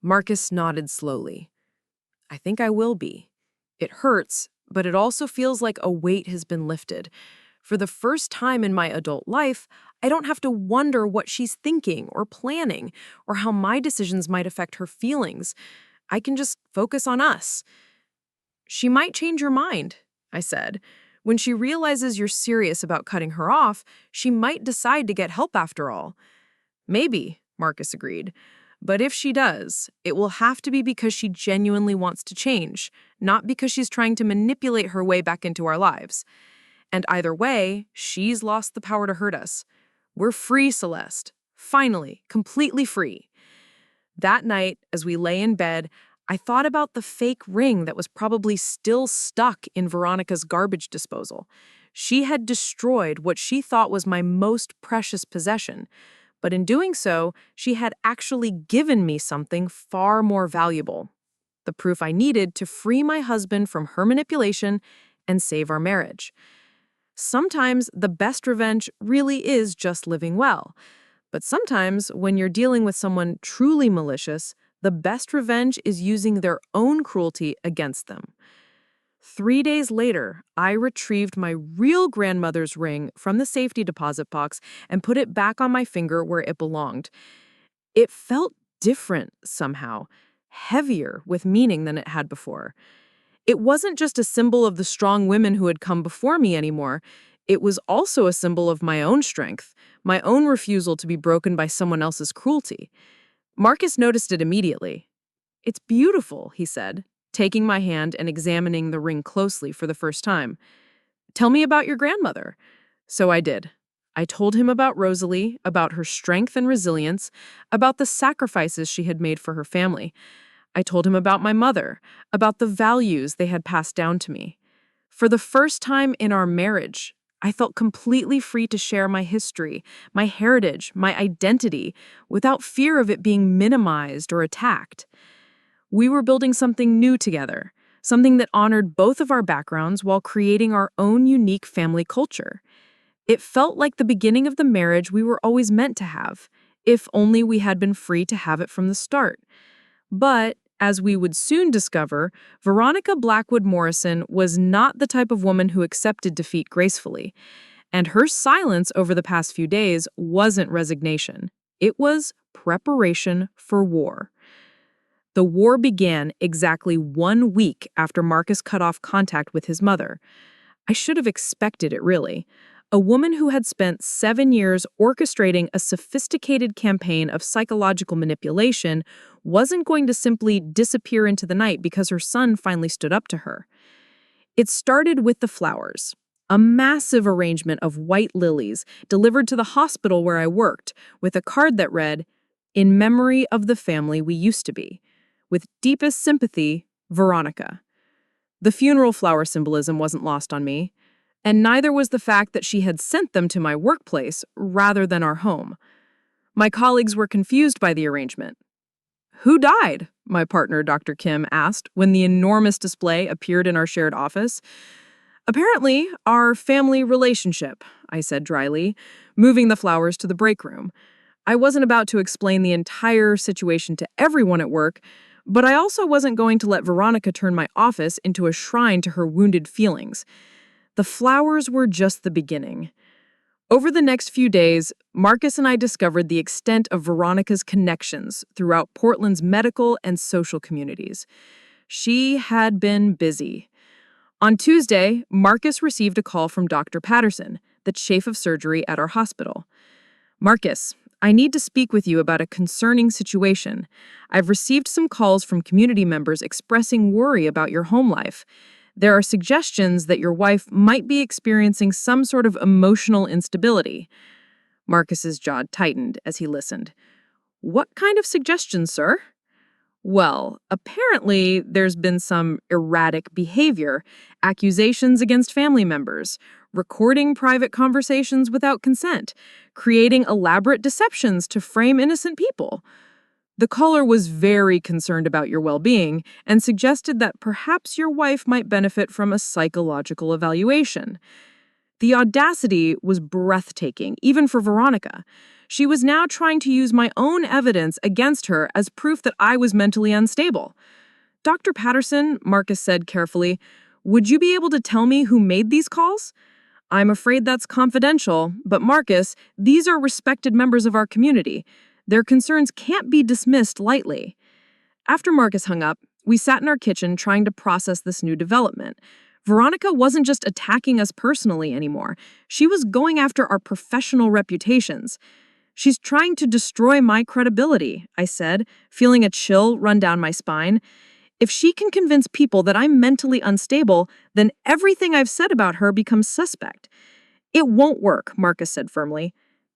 S2: Marcus nodded slowly. "I think I will be. It hurts, but it also feels like a weight has been lifted. For the first time in my adult life, I don't have to wonder what she's thinking or planning or how my decisions might affect her feelings. I can just focus on us." "She might change her mind," I said. "When she realizes you're serious about cutting her off, she might decide to get help after all." "Maybe," Marcus agreed. "But if she does, it will have to be because she genuinely wants to change, not because she's trying to manipulate her way back into our lives. And either way, she's lost the power to hurt us. We're free, Celeste. Finally, completely free." That night, as we lay in bed, I thought about the fake ring that was probably still stuck in Veronica's garbage disposal. She had destroyed what she thought was my most precious possession. But in doing so, she had actually given me something far more valuable. The proof I needed to free my husband from her manipulation and save our marriage. Sometimes the best revenge really is just living well. But sometimes when you're dealing with someone truly malicious,
S3: the best revenge is using their own cruelty against them. 3 days later, I retrieved my real grandmother's ring from the safety deposit box and put it back on my finger where it belonged. It felt different somehow, heavier with meaning than it had before. It wasn't just a symbol of the strong women who had come before me anymore. It was also a symbol of my own strength, my own refusal to be broken by someone else's cruelty. Marcus noticed it immediately. "It's beautiful," he said, taking my hand and examining the ring closely for the first time. "Tell me about your grandmother." So I did. I told him about Rosalie, about her strength and resilience, about the sacrifices she had made for her family. I told him about my mother, about the values they had passed down to me. For the first time in our marriage, I felt completely free to share my history, my heritage, my identity, without fear of it being minimized or attacked. We were building something new together, something that honored both of our backgrounds while creating our own unique family culture. It felt like the beginning of the marriage we were always meant to have, if only we had been free to have it from the start. But, as we would soon discover, Veronica Blackwood Morrison was not the type of woman who accepted defeat gracefully. And her silence over the past few days wasn't resignation. It was preparation for war. The war began exactly 1 week after Marcus cut off contact with his mother. I should have expected it, really. A woman who had spent 7 years orchestrating a sophisticated campaign of psychological manipulation wasn't going to simply disappear into the night because her son finally stood up to her. It started with the flowers. A massive arrangement of white lilies delivered to the hospital where I worked, with a card that read, "In memory of the family we used to be. With deepest sympathy, Veronica." The funeral flower symbolism wasn't lost on me, and neither was the fact that she had sent them to my workplace rather than our home. My colleagues were confused by the arrangement. "Who died?" my partner, Dr. Kim, asked when the enormous display appeared in our shared office. "Apparently, our family relationship," I said dryly, moving the flowers to the break room. I wasn't about to explain the entire situation to everyone at work, but I also wasn't going to let Veronica turn my office into a shrine to her wounded feelings. The flowers were just the beginning. Over the next few days, Marcus and I discovered the extent of Veronica's connections throughout Portland's medical and social communities. She had been busy. On Tuesday, Marcus received a call from Dr. Patterson, the chief of surgery at our hospital. "Marcus, I need to speak with you about a concerning situation. I've received some calls from community members expressing worry about your home life. There are suggestions that your wife might be experiencing some sort of emotional instability." Marcus's jaw tightened as he listened. "What kind of suggestions, sir?" "Well, apparently there's been some erratic behavior, accusations against family members, recording private conversations without consent, creating elaborate deceptions to frame innocent people." The caller was very concerned about your well-being and suggested that perhaps your wife might benefit from a psychological evaluation. The audacity was breathtaking, even for Veronica. She was now trying to use my own evidence against her as proof that I was mentally unstable. "Dr. Patterson," Marcus said carefully, "would you be able to tell me who made these calls?" "I'm afraid that's confidential, but Marcus, these are respected members of our community. Their concerns can't be dismissed lightly." After Marcus hung up, we sat in our kitchen trying to process this new development. Veronica wasn't just attacking us personally anymore. She was going after our professional reputations. "She's trying to destroy my credibility," I said, feeling a chill run down my spine. "If she can convince people that I'm mentally unstable, then everything I've said about her becomes suspect." "It won't work," Marcus said firmly.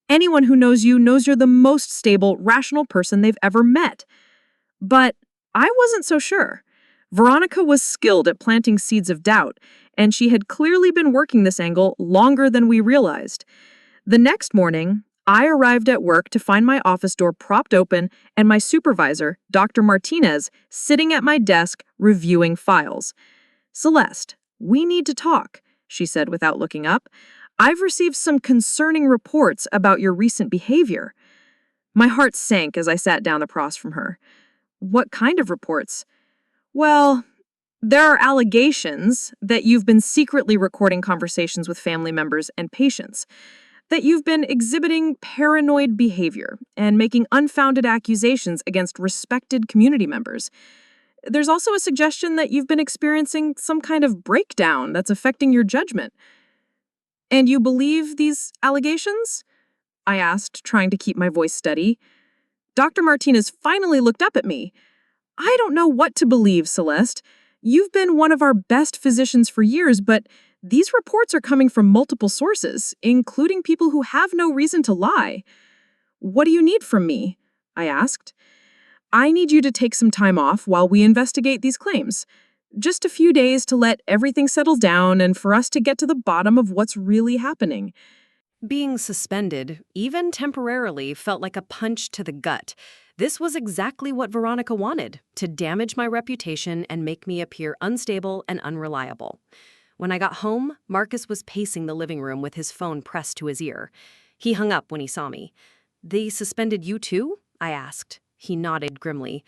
S3: "Anyone who knows you knows you're the most stable, rational person they've ever met." But I wasn't so sure. Veronica was skilled at planting seeds of doubt, and she had clearly been working this angle longer than we realized. The next morning, I arrived at work to find my office door propped open and my supervisor, Dr. Martinez, sitting at my desk reviewing files. "Celeste, we need to talk," she said without looking up. "I've received some concerning reports about your recent behavior." My heart sank as I sat down across from her. What kind of reports? Well, there are allegations that you've been secretly recording conversations with family members and patients, that you've been exhibiting paranoid behavior and making unfounded accusations against respected community members. There's also a suggestion that you've been experiencing some kind of breakdown that's affecting your judgment. And you believe these allegations? I asked, trying to keep my voice steady. Dr. Martinez finally looked up at me. I don't know what to believe, Celeste. You've been one of our best physicians for years, but these reports are coming from multiple sources, including people who have no reason to lie. What do you need from me? I asked. I need you to take some time off while we investigate these claims. Just a few days to let everything settle down and for us to get to the bottom of what's really happening.
S2: Being suspended, even temporarily, felt like a punch to the gut. This was exactly what Veronica wanted, to damage my reputation and make me appear unstable and unreliable. When I got home, Marcus was pacing the living room with his phone pressed to his ear. He hung up when he saw me. "They suspended you too?" I asked. He nodded grimly.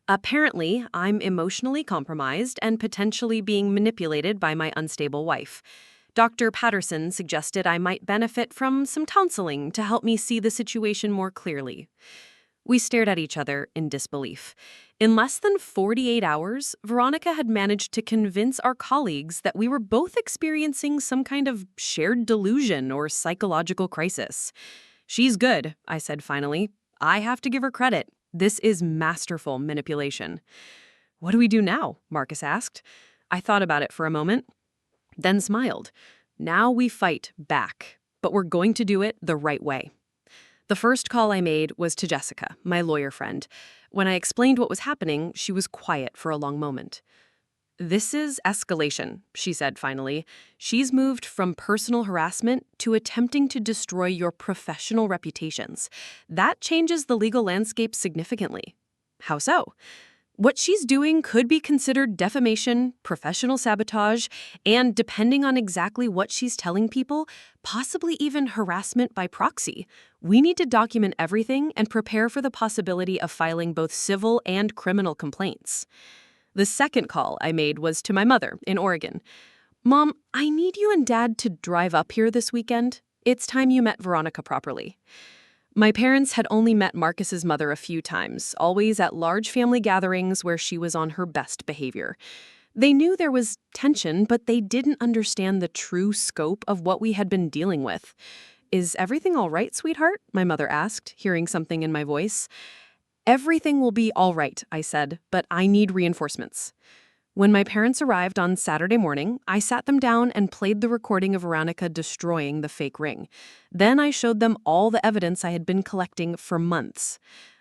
S2: "Apparently, I'm emotionally compromised and potentially being manipulated by my unstable wife. Dr. Patterson suggested I might benefit from some counseling to help me see the situation more clearly." We stared at each other in disbelief. In less than 48 hours, Veronica had managed to convince our colleagues that we were both experiencing some kind of shared delusion or psychological crisis. "She's good," I said finally. "I have to give her credit. This is masterful manipulation." "What do we do now?" Marcus asked. I thought about it for a moment, then smiled. "Now we fight back, but we're going to do it the right way." The first call I made was to Jessica, my lawyer friend. When I explained what was happening, she was quiet for a long moment. "This is escalation," she said finally. "She's moved from personal harassment to attempting to destroy your professional reputations. That changes the legal landscape significantly." "How so?" "What she's doing could be considered defamation, professional sabotage, and, depending on exactly what she's telling people, possibly even harassment by proxy. We need to document everything and prepare for the possibility of filing both civil and criminal complaints." The second call I made was to my mother in Oregon. "Mom, I need you and Dad to drive up here this weekend. It's time you met Veronica properly." My parents had only met Marcus's mother a few times, always at large family gatherings where she was on her best behavior. They knew there was tension, but they didn't understand the true scope of what we had been dealing with. "Is everything all right, sweetheart?" my mother asked, hearing something in my voice. "Everything will be all right," I said, "but I need reinforcements." When my parents arrived on Saturday morning, I sat them down and played the recording of Veronica destroying the fake ring. Then I showed them all the evidence I had been collecting for months.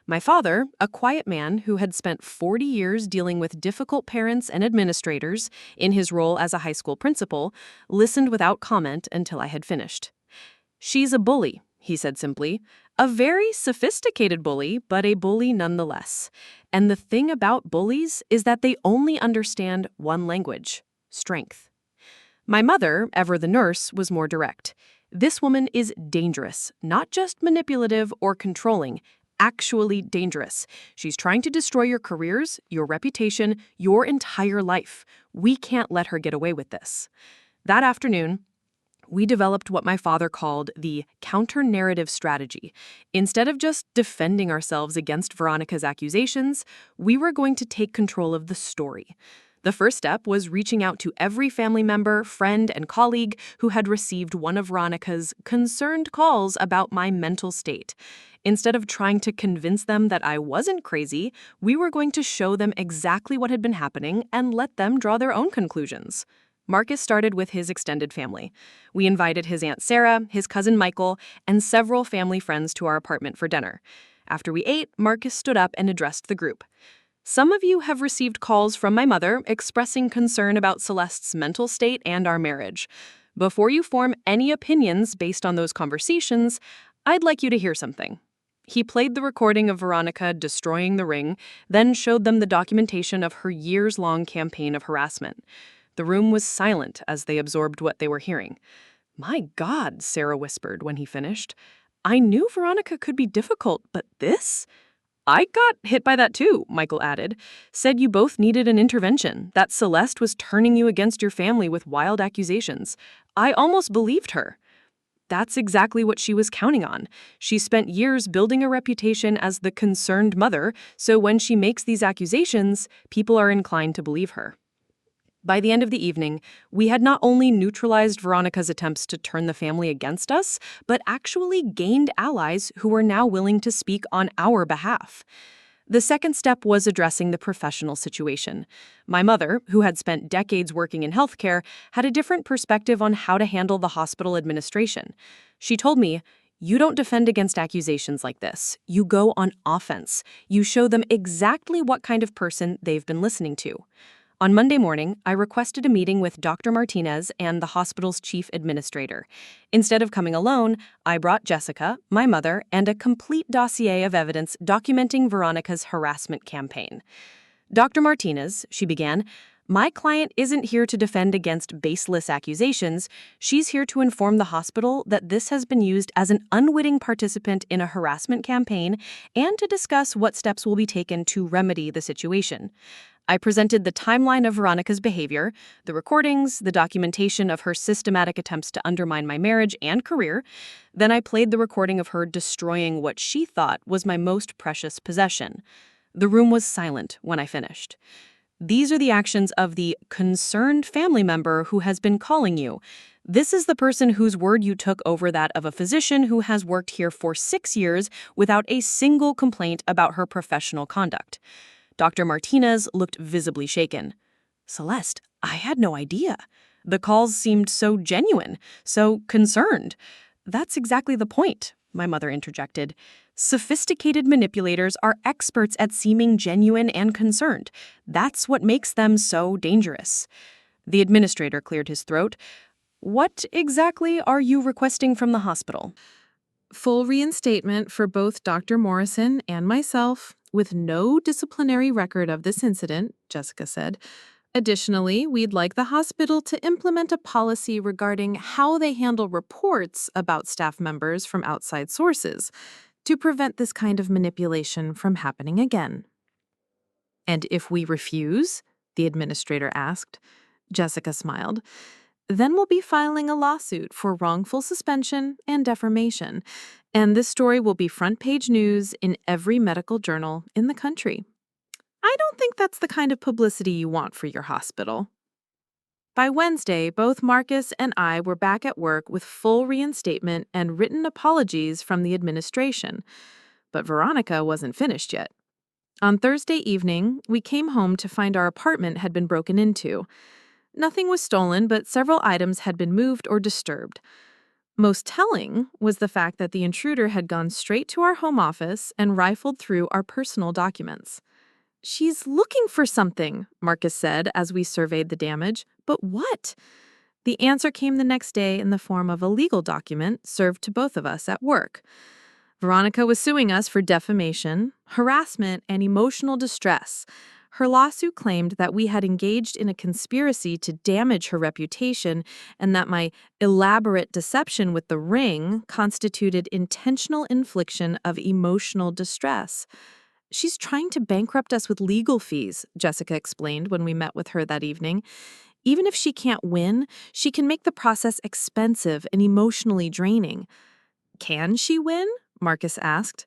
S2: My father, a quiet man who had spent 40 years dealing with difficult parents and administrators in his role as a high school principal, listened without comment until I had finished. "She's a bully," he said simply. "A very sophisticated bully, but a bully nonetheless. And the thing about bullies is that they only understand one language: strength." My mother, ever the nurse, was more direct. "This woman is dangerous, not just manipulative or controlling, actually dangerous. She's trying to destroy your careers, your reputation, your entire life. We can't let her get away with this." That afternoon, we developed what my father called the counter-narrative strategy. Instead of just defending ourselves against Veronica's accusations, we were going to take control of the story. The first step was reaching out to every family member, friend, and colleague who had received one of Veronica's concerned calls about my mental state. Instead of trying to convince them that I wasn't crazy, we were going to show them exactly what had been happening and let them draw their own conclusions. Marcus started with his extended family. We invited his Aunt Sarah, his cousin Michael, and several family friends to our apartment for dinner. After we ate, Marcus stood up and addressed the group. "Some of you have received calls from my mother expressing concern about Celeste's mental state and our marriage. Before you form any opinions based on those conversations, I'd like you to hear something." He played the recording of Veronica destroying the ring, then showed them the documentation of her years-long campaign of harassment. The room was silent as they absorbed what they were hearing. "My God," Sarah whispered when he finished. "I knew Veronica could be difficult, but this?
S3: I got hit by that too, Michael added. Said you both needed an intervention, that Celeste was turning you against your family with wild accusations. I almost believed her. That's exactly what she was counting on. She spent years building a reputation as the concerned mother, so when she makes these accusations, people are inclined to believe her. By the end of the evening, we had not only neutralized Veronica's attempts to turn the family against us, but actually gained allies who were now willing to speak on our behalf. The second step was addressing the professional situation. My mother, who had spent decades working in healthcare, had a different perspective on how to handle the hospital administration. She told me, "You don't defend against accusations like this. You go on offense. You show them exactly what kind of person they've been listening to." On Monday morning, I requested a meeting with Dr. Martinez and the hospital's chief administrator. Instead of coming alone, I brought Jessica, my mother, and a complete dossier of evidence documenting Veronica's harassment campaign. "Dr. Martinez," she began, "my client isn't here to defend against baseless accusations. She's here to inform the hospital that this has been used as an unwitting participant in a harassment campaign and to discuss what steps will be taken to remedy the situation." I presented the timeline of Veronica's behavior, the recordings, the documentation of her systematic attempts to undermine my marriage and career. Then I played the recording of her destroying what she thought was my most precious possession. The room was silent when I finished. "These are the actions of the concerned family member who has been calling you. This is the person whose word you took over that of a physician who has worked here for 6 years without a single complaint about her professional conduct." Dr. Martinez looked visibly shaken. "Celeste, I had no idea. The calls seemed so genuine, so concerned." "That's exactly the point," my mother interjected. "Sophisticated manipulators are experts at seeming genuine and concerned. That's what makes them so dangerous." The administrator cleared his throat. "What exactly are you requesting from the hospital?"
S4: "Full reinstatement for both Dr. Morrison and myself, with no disciplinary record of this incident," Jessica said. "Additionally, we'd like the hospital to implement a policy regarding how they handle reports about staff members from outside sources to prevent this kind of manipulation from happening again." "And if we refuse?" the administrator asked. Jessica smiled. "Then we'll be filing a lawsuit for wrongful suspension and defamation, and this story will be front-page news in every medical journal in the country. I don't think that's the kind of publicity you want for your hospital." By Wednesday, both Marcus and I were back at work with full reinstatement and written apologies from the administration. But Veronica wasn't finished yet. On Thursday evening, we came home to find our apartment had been broken into. Nothing was stolen, but several items had been moved or disturbed. Most telling was the fact that the intruder had gone straight to our home office and rifled through our personal documents. "She's looking for something," Marcus said as we surveyed the damage. "But what?" The answer came the next day in the form of a legal document served to both of us at work. Veronica was suing us for defamation, harassment, and emotional distress. Her lawsuit claimed that we had engaged in a conspiracy to damage her reputation and that my elaborate deception with the ring constituted intentional infliction of emotional distress. "She's trying to bankrupt us with legal fees," Jessica explained when we met with her that evening. "Even if she can't win, she can make the process expensive and emotionally draining." "Can she win?" Marcus asked.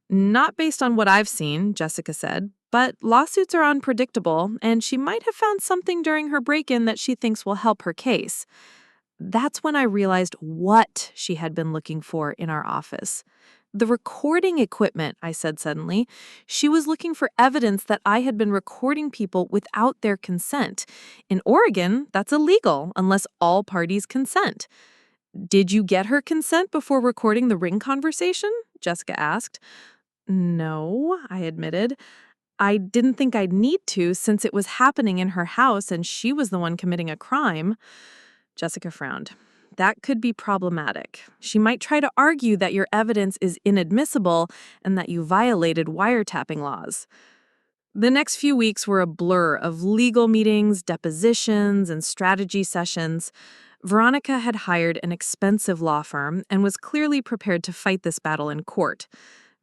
S4: "Not based on what I've seen," Jessica said. "But lawsuits are unpredictable, and she might have found something during her break-in that she thinks will help her case." That's when I realized what she had been looking for in our office. "The recording equipment," I said suddenly. She was looking for evidence that I had been recording people without their consent. In Oregon, that's illegal unless all parties consent. "Did you get her consent before recording the ring conversation?" Jessica asked. "No," I admitted. "I didn't think I'd need to since it was happening in her house and she was the one committing a crime." Jessica frowned. "That could be problematic. She might try to argue that your evidence is inadmissible and that you violated wiretapping laws." The next few weeks were a blur of legal meetings, depositions, and strategy sessions. Veronica had hired an expensive law firm and was clearly prepared to fight this battle in court.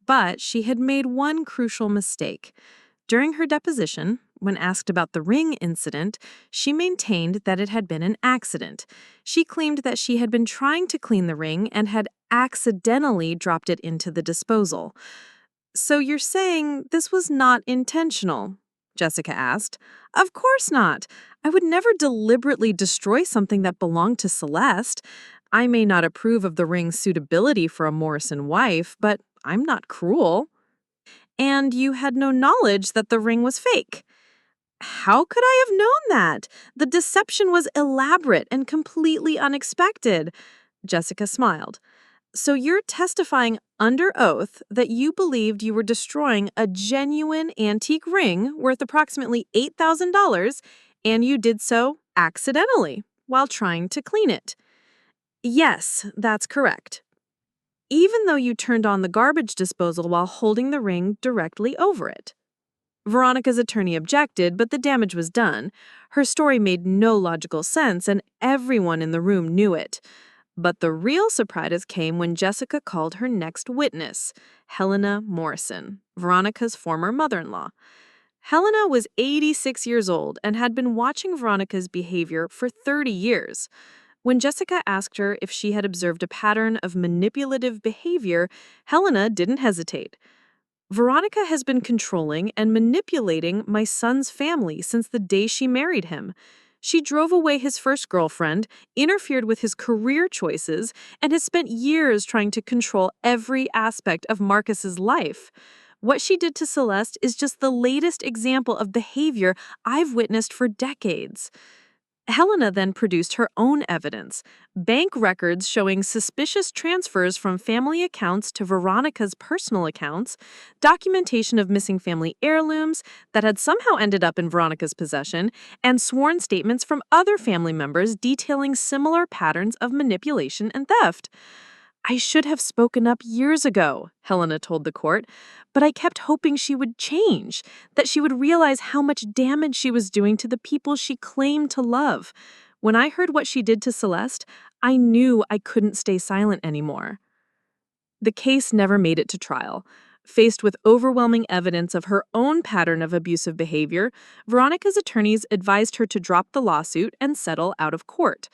S4: But she had made one crucial mistake. During her deposition, when asked about the ring incident, she maintained that it had been an accident. She claimed that she had been trying to clean the ring and had accidentally dropped it into the disposal. "So you're saying this was not intentional?" Jessica asked. "Of course not. I would never deliberately destroy something that belonged to Celeste. I may not approve of the ring's suitability for a Morrison wife, but I'm not cruel." "And you had no knowledge that the ring was fake." "How could I have known that? The deception was elaborate and completely unexpected." Jessica smiled. "So you're testifying under oath that you believed you were destroying a genuine antique ring worth approximately $8,000, and you did so accidentally while trying to clean it?" "Yes, that's correct." "Even though you turned on the garbage disposal while holding the ring directly over it?" Veronica's attorney objected, but the damage was done. Her story made no logical sense, and everyone in the room knew it. But the real surprise came when Jessica called her next witness, Helena Morrison, Veronica's former mother-in-law. Helena was 86 years old and had been watching Veronica's behavior for 30 years. When Jessica asked her if she had observed a pattern of manipulative behavior, Helena didn't hesitate. "Veronica has been controlling and manipulating my son's family since the day she married him. She drove away his first girlfriend, interfered with his career choices, and has spent years trying to control every aspect of Marcus's life. What she did to Celeste is just the latest example of behavior I've witnessed for decades." Helena then produced her own evidence, bank records showing suspicious transfers from family accounts to Veronica's personal accounts, documentation of missing family heirlooms that had somehow ended up in Veronica's possession, and sworn statements from other family members detailing similar patterns of manipulation and theft. "I should have spoken up years ago," Helena told the court, "but I kept hoping she would change, that she would realize how much damage she was doing to the people she claimed to love. When I heard what she did to Celeste, I knew I couldn't stay silent anymore." The case never made it to trial. Faced with overwhelming evidence of her own pattern of abusive behavior, Veronica's attorneys advised her to drop the lawsuit and settle out of court.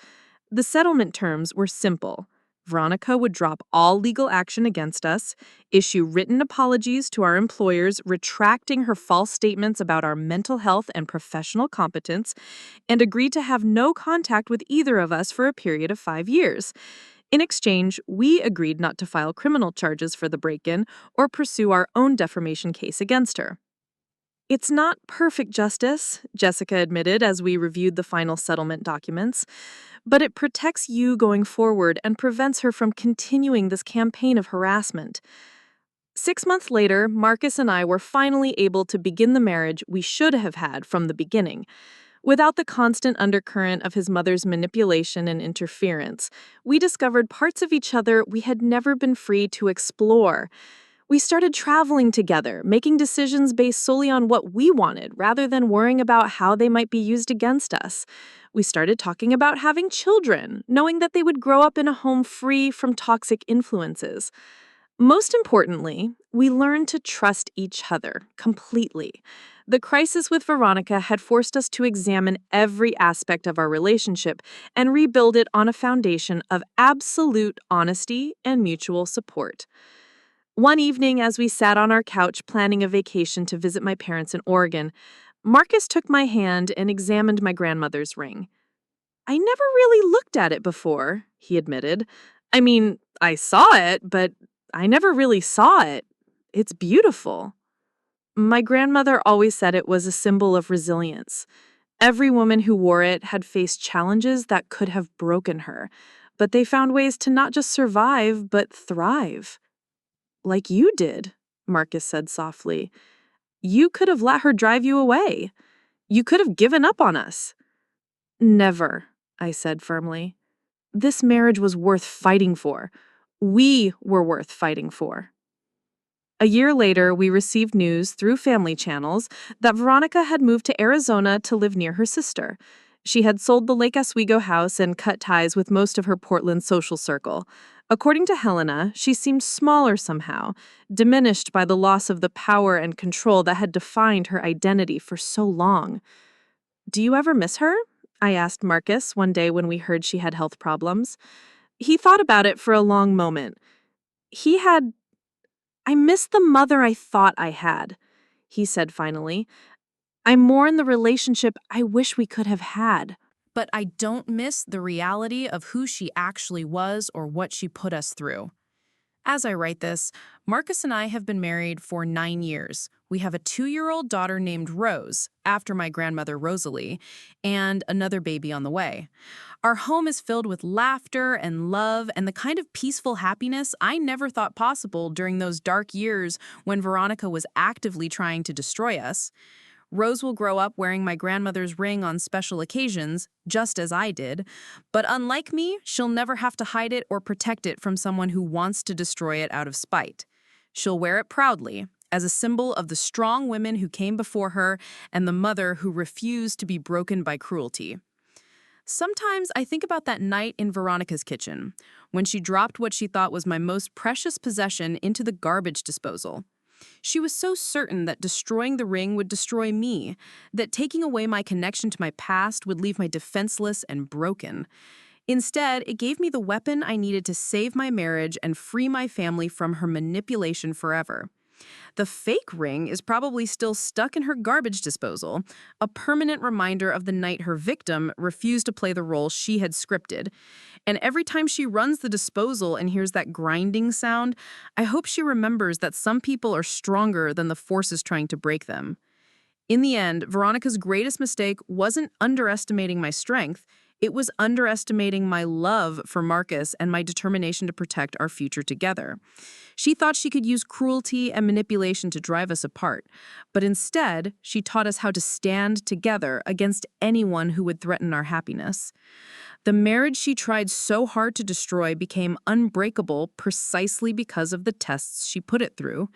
S4: The settlement terms were simple. Veronica would drop all legal action against us, issue written apologies to our employers retracting her false statements about our mental health and professional competence, and agree to have no contact with either of us for a period of 5 years. In exchange, we agreed not to file criminal charges for the break-in or pursue our own defamation case against her. "It's not perfect justice," Jessica admitted as we reviewed the final settlement documents, "but it protects you going forward and prevents her from continuing this campaign of harassment." 6 months later, Marcus and I were finally able to begin the marriage we should have had from the beginning. Without the constant undercurrent of his mother's manipulation and interference, we discovered parts of each other we had never been free to explore. We started traveling together, making decisions based solely on what we wanted rather than worrying about how they might be used against us. We started talking about having children, knowing that they would grow up in a home free from toxic influences. Most importantly, we learned to trust each other completely. The crisis with Veronica had forced us to examine every aspect of our relationship and rebuild it on a foundation of absolute honesty and mutual support. One evening, as we sat on our couch planning a vacation to visit my parents in Oregon, Marcus took my hand and examined my grandmother's ring. "I never really looked at it before," he admitted. "I mean, I saw it, but I never really saw it. It's beautiful." My grandmother always said it was a symbol of resilience. Every woman who wore it had faced challenges that could have broken her, but they found ways to not just survive, but thrive. "Like you did," Marcus said softly. "You could have let her drive you away. You could have given up on us." "Never," I said firmly. "This marriage was worth fighting for. We were worth fighting for." A year later, we received news through family channels that Veronica had moved to Arizona to live near her sister. She had sold the Lake Oswego house and cut ties with most of her Portland social circle.
S3: According to Helena, she seemed smaller somehow, diminished by the loss of the power and control that had defined her identity for so long. "Do you ever miss her?" I asked Marcus one day when we heard she had health problems. He thought about it for a long moment. "I miss the mother I thought I had," he said finally. "I mourn the relationship I wish we could have had."
S1: But I don't miss the reality of who she actually was or what she put us through. As I write this, Marcus and I have been married for 9 years. We have a 2-year-old daughter named Rose, after my grandmother Rosalie, and another baby on the way. Our home is filled with laughter and love and the kind of peaceful happiness I never thought possible during those dark years when Veronica was actively trying to destroy us. Rose will grow up wearing my grandmother's ring on special occasions, just as I did, but unlike me, she'll never have to hide it or protect it from someone who wants to destroy it out of spite. She'll wear it proudly, as a symbol of the strong women who came before her and the mother who refused to be broken by cruelty. Sometimes I think about that night in Veronica's kitchen, when she dropped what she thought was my most precious possession into the garbage disposal. She was so certain that destroying the ring would destroy me, that taking away my connection to my past would leave me defenseless and broken. Instead, it gave me the weapon I needed to save my marriage and free my family from her manipulation forever. The fake ring is probably still stuck in her garbage disposal, a permanent reminder of the night her victim refused to play the role she had scripted. And every time she runs the disposal and hears that grinding sound, I hope she remembers that some people are stronger than the forces trying to break them. In the end, Veronica's greatest mistake wasn't underestimating my strength, it was underestimating my love for Marcus and my determination to protect our future together. She thought she could use cruelty and manipulation to drive us apart, but instead, she taught us how to stand together against anyone who would threaten our happiness. The marriage she tried so hard to destroy became unbreakable precisely because of the tests she put it through,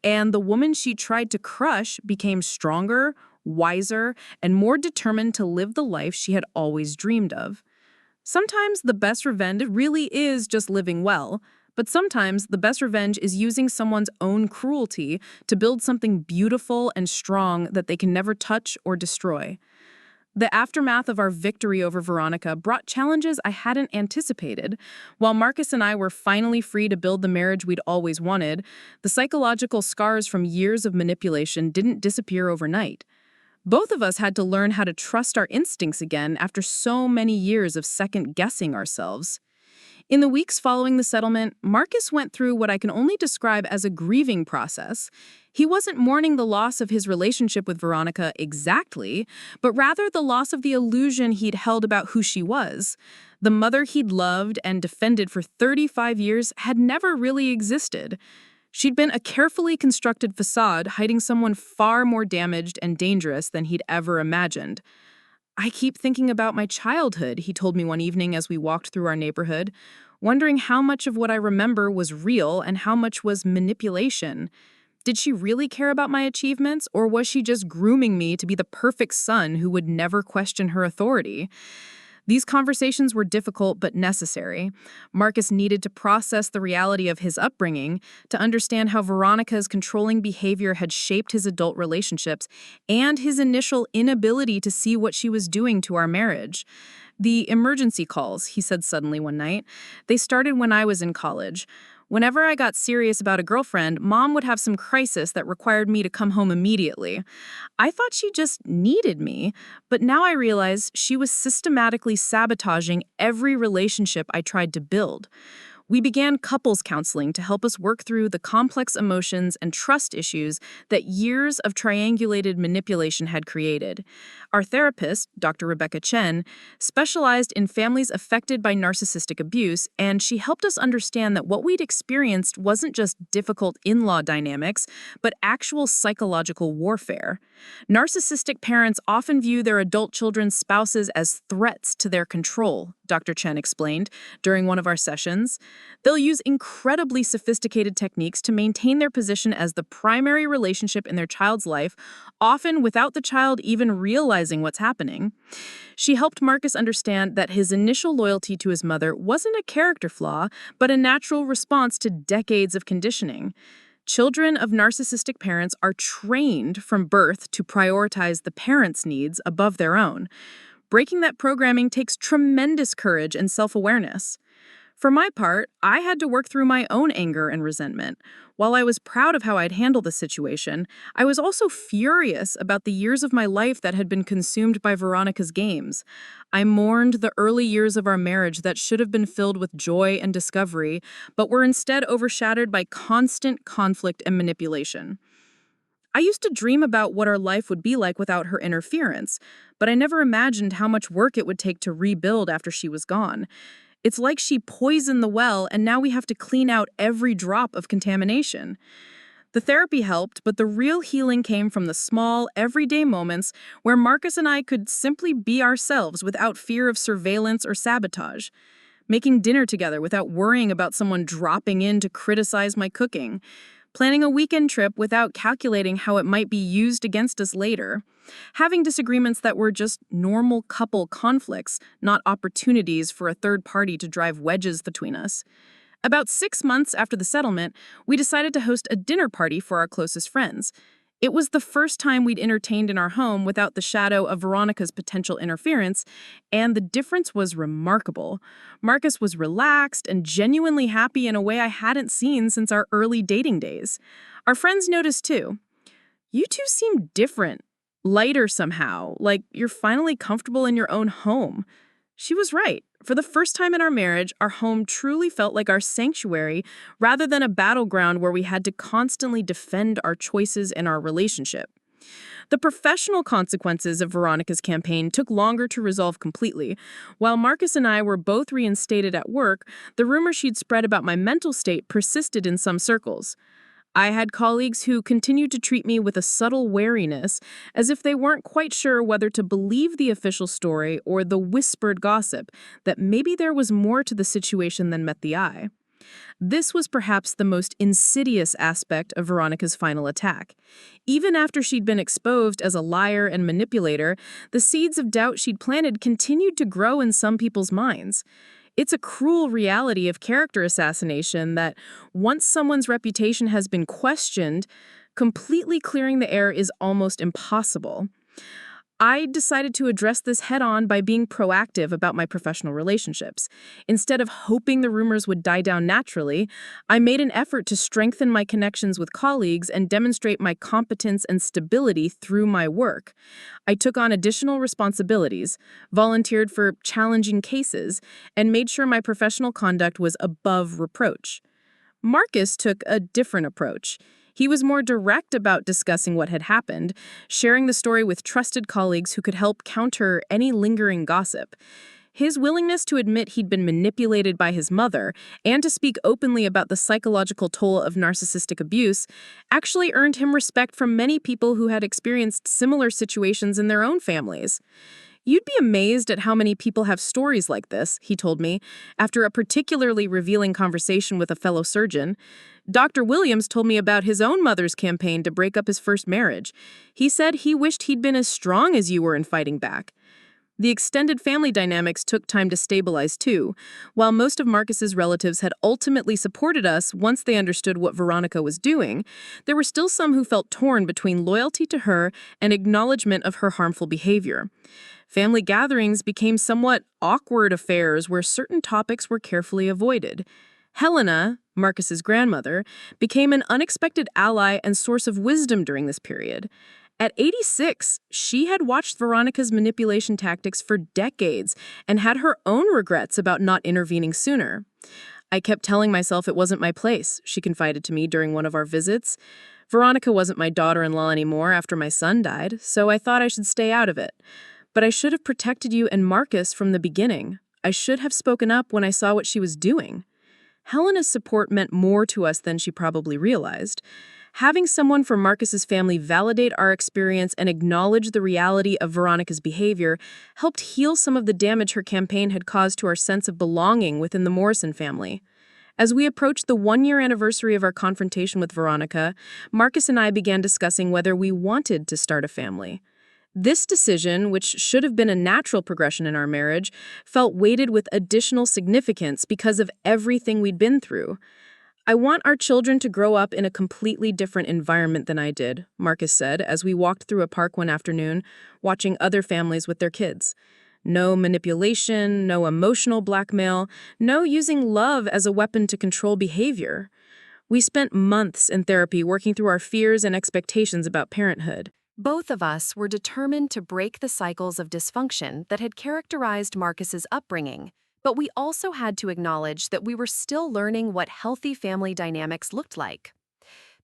S1: and the woman she tried to crush became stronger, wiser, and more determined to live the life she had always dreamed of. Sometimes the best revenge really is just living well, but sometimes the best revenge is using someone's own cruelty to build something beautiful and strong that they can never touch or destroy. The aftermath of our victory over Veronica brought challenges I hadn't anticipated. While Marcus and I were finally free to build the marriage we'd always wanted, the psychological scars from years of manipulation didn't disappear overnight. Both of us had to learn how to trust our instincts again after so many years of second-guessing ourselves. In the weeks following the settlement, Marcus went through what I can only describe as a grieving process. He wasn't mourning the loss of his relationship with Veronica exactly, but rather the loss of the illusion he'd held about who she was. The mother he'd loved and defended for 35 years had never really existed. She'd been a carefully constructed facade hiding someone far more damaged and dangerous than he'd ever imagined. "I keep thinking about my childhood," he told me one evening as we walked through our neighborhood, wondering how much of what I remember was real and how much was manipulation. Did she really care about my achievements, or was she just grooming me to be the perfect son who would never question her authority? These conversations were difficult but necessary. Marcus needed to process the reality of his upbringing, to understand how Veronica's controlling behavior had shaped his adult relationships, and his initial inability to see what she was doing to our marriage. "The emergency calls," he said suddenly one night, "they started when I was in college. Whenever I got serious about a girlfriend, Mom would have some crisis that required me to come home immediately. I thought she just needed me, but now I realize she was systematically sabotaging every relationship I tried to build. We began couples counseling to help us work through the complex emotions and trust issues that years of triangulated manipulation had created. Our therapist, Dr. Rebecca Chen, specialized in families affected by narcissistic abuse, and she helped us understand that what we'd experienced wasn't just difficult in-law dynamics, but actual psychological warfare. Narcissistic parents often view their adult children's spouses as threats to their control,
S3: Dr. Chen explained during one of our sessions. They'll use incredibly sophisticated techniques to maintain their position as the primary relationship in their child's life, often without the child even realizing what's happening. She helped Marcus understand that his initial loyalty to his mother wasn't a character flaw, but a natural response to decades of conditioning. Children of narcissistic parents are trained from birth to prioritize the parents' needs above their own. Breaking that programming takes tremendous courage and self-awareness. For my part, I had to work through my own anger and resentment. While I was proud of how I'd handled the situation, I was also furious about the years of my life that had been consumed by Veronica's games. I mourned the early years of our marriage that should have been filled with joy and discovery, but were instead overshadowed by constant conflict and manipulation. I used to dream about what our life would be like without her interference, but I never imagined how much work it would take to rebuild after she was gone. It's like she poisoned the well, and now we have to clean out every drop of contamination. The therapy helped, but the real healing came from the small, everyday moments where Marcus and I could simply be ourselves without fear of surveillance or sabotage. Making dinner together without worrying about someone dropping in to criticize my cooking. Planning a weekend trip without calculating how it might be used against us later. Having disagreements that were just normal couple conflicts, not opportunities for a third party to drive wedges between us. About 6 months after the settlement, we decided to host a dinner party for our closest friends. It was the first time we'd entertained in our home without the shadow of Veronica's potential interference, and the difference was remarkable. Marcus was relaxed and genuinely happy in a way I hadn't seen since our early dating days. Our friends noticed too. "You two seem different, lighter somehow, like you're finally comfortable in your own home." She was right. For the first time in our marriage, our home truly felt like our sanctuary rather than a battleground where we had to constantly defend our choices and our relationship. The professional consequences of Veronica's campaign took longer to resolve completely. While Marcus and I were both reinstated at work, the rumor she'd spread about my mental state persisted in some circles. I had colleagues who continued to treat me with a subtle wariness, as if they weren't quite sure whether to believe the official story or the whispered gossip, that maybe there was more to the situation than met the eye. This was perhaps the most insidious aspect of Veronica's final attack. Even after she'd been exposed as a liar and manipulator, the seeds of doubt she'd planted continued to grow in some people's minds. It's a cruel reality of character assassination that once someone's reputation has been questioned, completely clearing the air is almost impossible. I decided to address this head-on by being proactive about my professional relationships. Instead of hoping the rumors would die down naturally, I made an effort to strengthen my connections with colleagues and demonstrate my competence and stability through my work. I took on additional responsibilities, volunteered for challenging cases, and made sure my professional conduct was above reproach. Marcus took a different approach. He was more direct about discussing what had happened, sharing the story with trusted colleagues who could help counter any lingering gossip. His willingness to admit he'd been manipulated by his mother and to speak openly about the psychological toll of narcissistic abuse actually earned him respect from many people who had experienced similar situations in their own families. "You'd be amazed at how many people have stories like this," he told me, after a particularly revealing conversation with a fellow surgeon. Dr. Williams told me about his own mother's campaign to break up his first marriage. He said he wished he'd been as strong as you were in fighting back. The extended family dynamics took time to stabilize too. While most of Marcus's relatives had ultimately supported us once they understood what Veronica was doing, there were still some who felt torn between loyalty to her and acknowledgement of her harmful behavior. Family gatherings became somewhat awkward affairs where certain topics were carefully avoided. Helena, Marcus's grandmother, became an unexpected ally and source of wisdom during this period. At 86, she had watched Veronica's manipulation tactics for decades and had her own regrets about not intervening sooner. "I kept telling myself it wasn't my place," she confided to me during one of our visits. "Veronica wasn't my daughter-in-law anymore after my son died, so I thought I should stay out of it. But I should have protected you and Marcus from the beginning. I should have spoken up when I saw what she was doing." Helena's support meant more to us than she probably realized. Having someone from Marcus's family validate our experience and acknowledge the reality of Veronica's behavior helped heal some of the damage her campaign had caused to our sense of belonging within the Morrison family. As we approached the one-year anniversary of our confrontation with Veronica, Marcus and I began discussing whether we wanted to start a family. This decision, which should have been a natural progression in our marriage, felt weighted with additional significance because of everything we'd been through. "I want our children to grow up in a completely different environment than I did," Marcus said as we walked through a park one afternoon, watching other families with their kids. No manipulation, no emotional blackmail, no using love as a weapon to control behavior. We spent months in therapy working through our fears and expectations about parenthood.
S2: Both of us were determined to break the cycles of dysfunction that had characterized Marcus's upbringing, but we also had to acknowledge that we were still learning what healthy family dynamics looked like.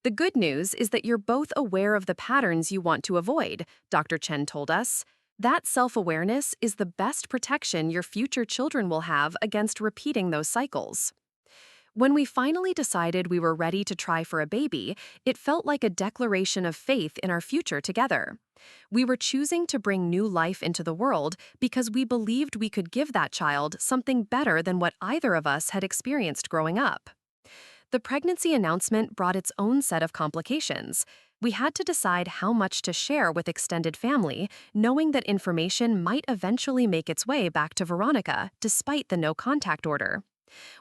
S2: The good news is that you're both aware of the patterns you want to avoid, Dr. Chen told us. That self-awareness is the best protection your future children will have against repeating those cycles. When we finally decided we were ready to try for a baby, it felt like a declaration of faith in our future together. We were choosing to bring new life into the world because we believed we could give that child something better than what either of us had experienced growing up. The pregnancy announcement brought its own set of complications. We had to decide how much to share with extended family, knowing that information might eventually make its way back to Veronica, despite the no-contact order.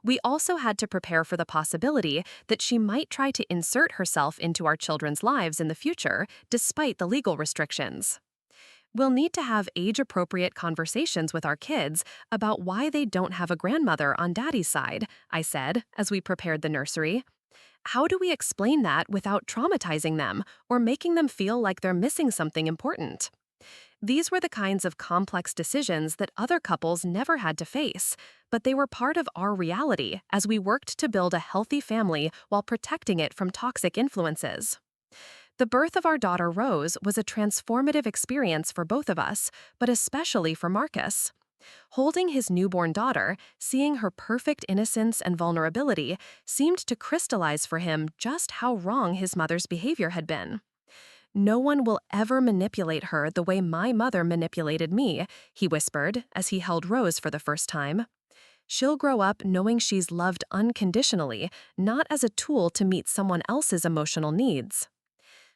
S2: We also had to prepare for the possibility that she might try to insert herself into our children's lives in the future, despite the legal restrictions. We'll need to have age-appropriate conversations with our kids about why they don't have a grandmother on Daddy's side, I said, as we prepared the nursery. How do we explain that without traumatizing them or making them feel like they're missing something important? These were the kinds of complex decisions that other couples never had to face, but they were part of our reality as we worked to build a healthy family while protecting it from toxic influences. The birth of our daughter Rose was a transformative experience for both of us, but especially for Marcus. Holding his newborn daughter, seeing her perfect innocence and vulnerability, seemed to crystallize for him just how wrong his mother's behavior had been. "No one will ever manipulate her the way my mother manipulated me," he whispered as he held Rose for the first time. "She'll grow up knowing she's loved unconditionally, not as a tool to meet someone else's emotional needs."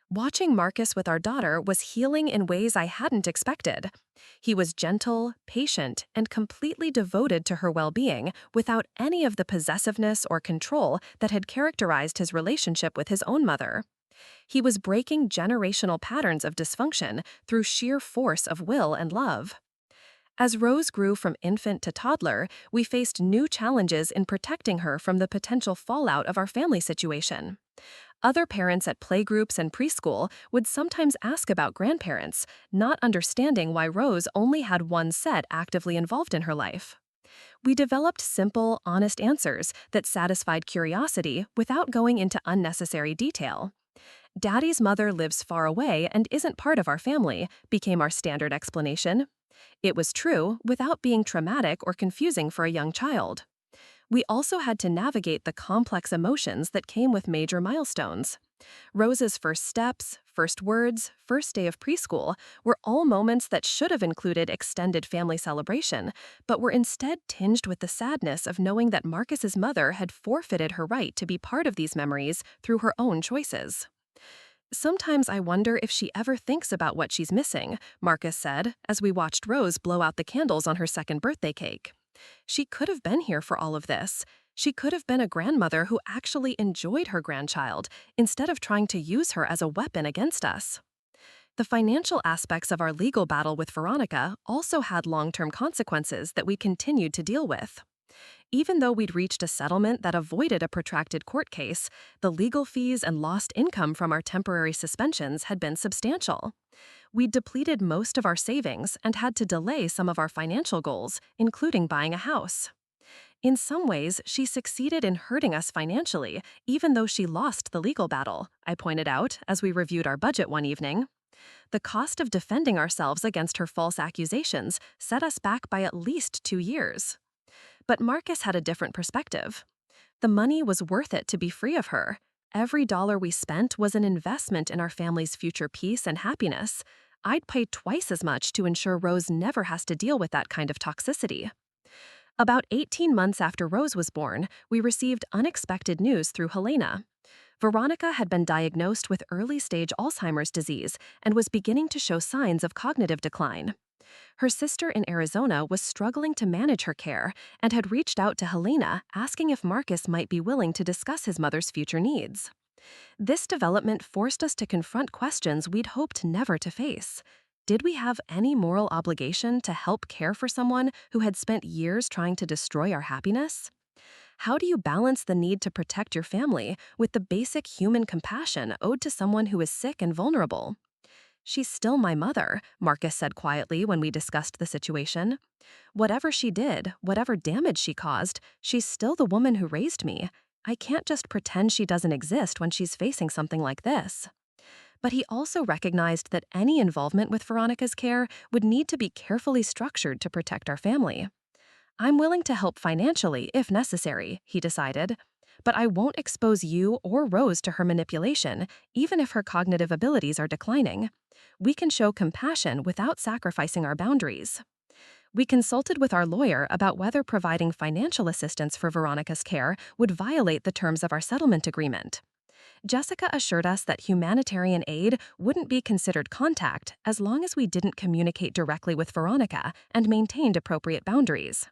S2: Watching Marcus with our daughter was healing in ways I hadn't expected. He was gentle, patient, and completely devoted to her well-being without any of the possessiveness or control that had characterized his relationship with his own mother. He was breaking generational patterns of dysfunction through sheer force of will and love. As Rose grew from infant to toddler, we faced new challenges in protecting her from the potential fallout of our family situation. Other parents at playgroups and preschool would sometimes ask about grandparents, not understanding why Rose only had one set actively involved in her life. We developed simple, honest answers that satisfied curiosity without going into unnecessary detail. "Daddy's mother lives far away and isn't part of our family," became our standard explanation. It was true without being traumatic or confusing for a young child. We also had to navigate the complex emotions that came with major milestones. Rose's first steps, first words, first day of preschool were all moments that should have included extended family celebration, but were instead tinged with the sadness of knowing that Marcus's mother had forfeited her right to be part of these memories through her own choices. "Sometimes I wonder if she ever thinks about what she's missing," Marcus said as we watched Rose blow out the candles on her second birthday cake. "She could have been here for all of this. She could have been a grandmother who actually enjoyed her grandchild instead of trying to use her as a weapon against us." The financial aspects of our legal battle with Veronica also had long-term consequences that we continued to deal with. Even though we'd reached a settlement that avoided a protracted court case, the legal fees and lost income from our temporary suspensions had been substantial. We'd depleted most of our savings and had to delay some of our financial goals, including buying a house. In some ways, she succeeded in hurting us financially, even though she lost the legal battle, I pointed out as we reviewed our budget one evening. The cost of defending ourselves against her false accusations set us back by at least 2 years. But Marcus had a different perspective. The money was worth it to be free of her. Every dollar we spent was an investment in our family's future peace and happiness. I'd pay twice as much to ensure Rose never has to deal with that kind of toxicity. About 18 months after Rose was born, we received unexpected news through Helena. Veronica had been diagnosed with early-stage Alzheimer's disease and was beginning to show signs of cognitive decline. Her sister in Arizona was struggling to manage her care and had reached out to Helena asking if Marcus might be willing to discuss his mother's future needs. This development forced us to confront questions we'd hoped never to face. Did we have any moral obligation to help care for someone who had spent years trying to destroy our happiness? How do you balance the need to protect your family with the basic human compassion owed to someone who is sick and vulnerable? "She's still my mother," Marcus said quietly when we discussed the situation. "Whatever she did, whatever damage she caused, she's still the woman who raised me. I can't just pretend she doesn't exist when she's facing something like this." But he also recognized that any involvement with Veronica's care would need to be carefully structured to protect our family. "I'm willing to help financially if necessary," he decided, "but I won't expose you or Rose to her manipulation, even if her cognitive abilities are declining. We can show compassion without sacrificing our boundaries." We consulted with our lawyer about whether providing financial assistance for Veronica's care would violate the terms of our settlement agreement. Jessica assured us that humanitarian aid wouldn't be considered contact as long as we didn't communicate directly with Veronica and maintained appropriate boundaries.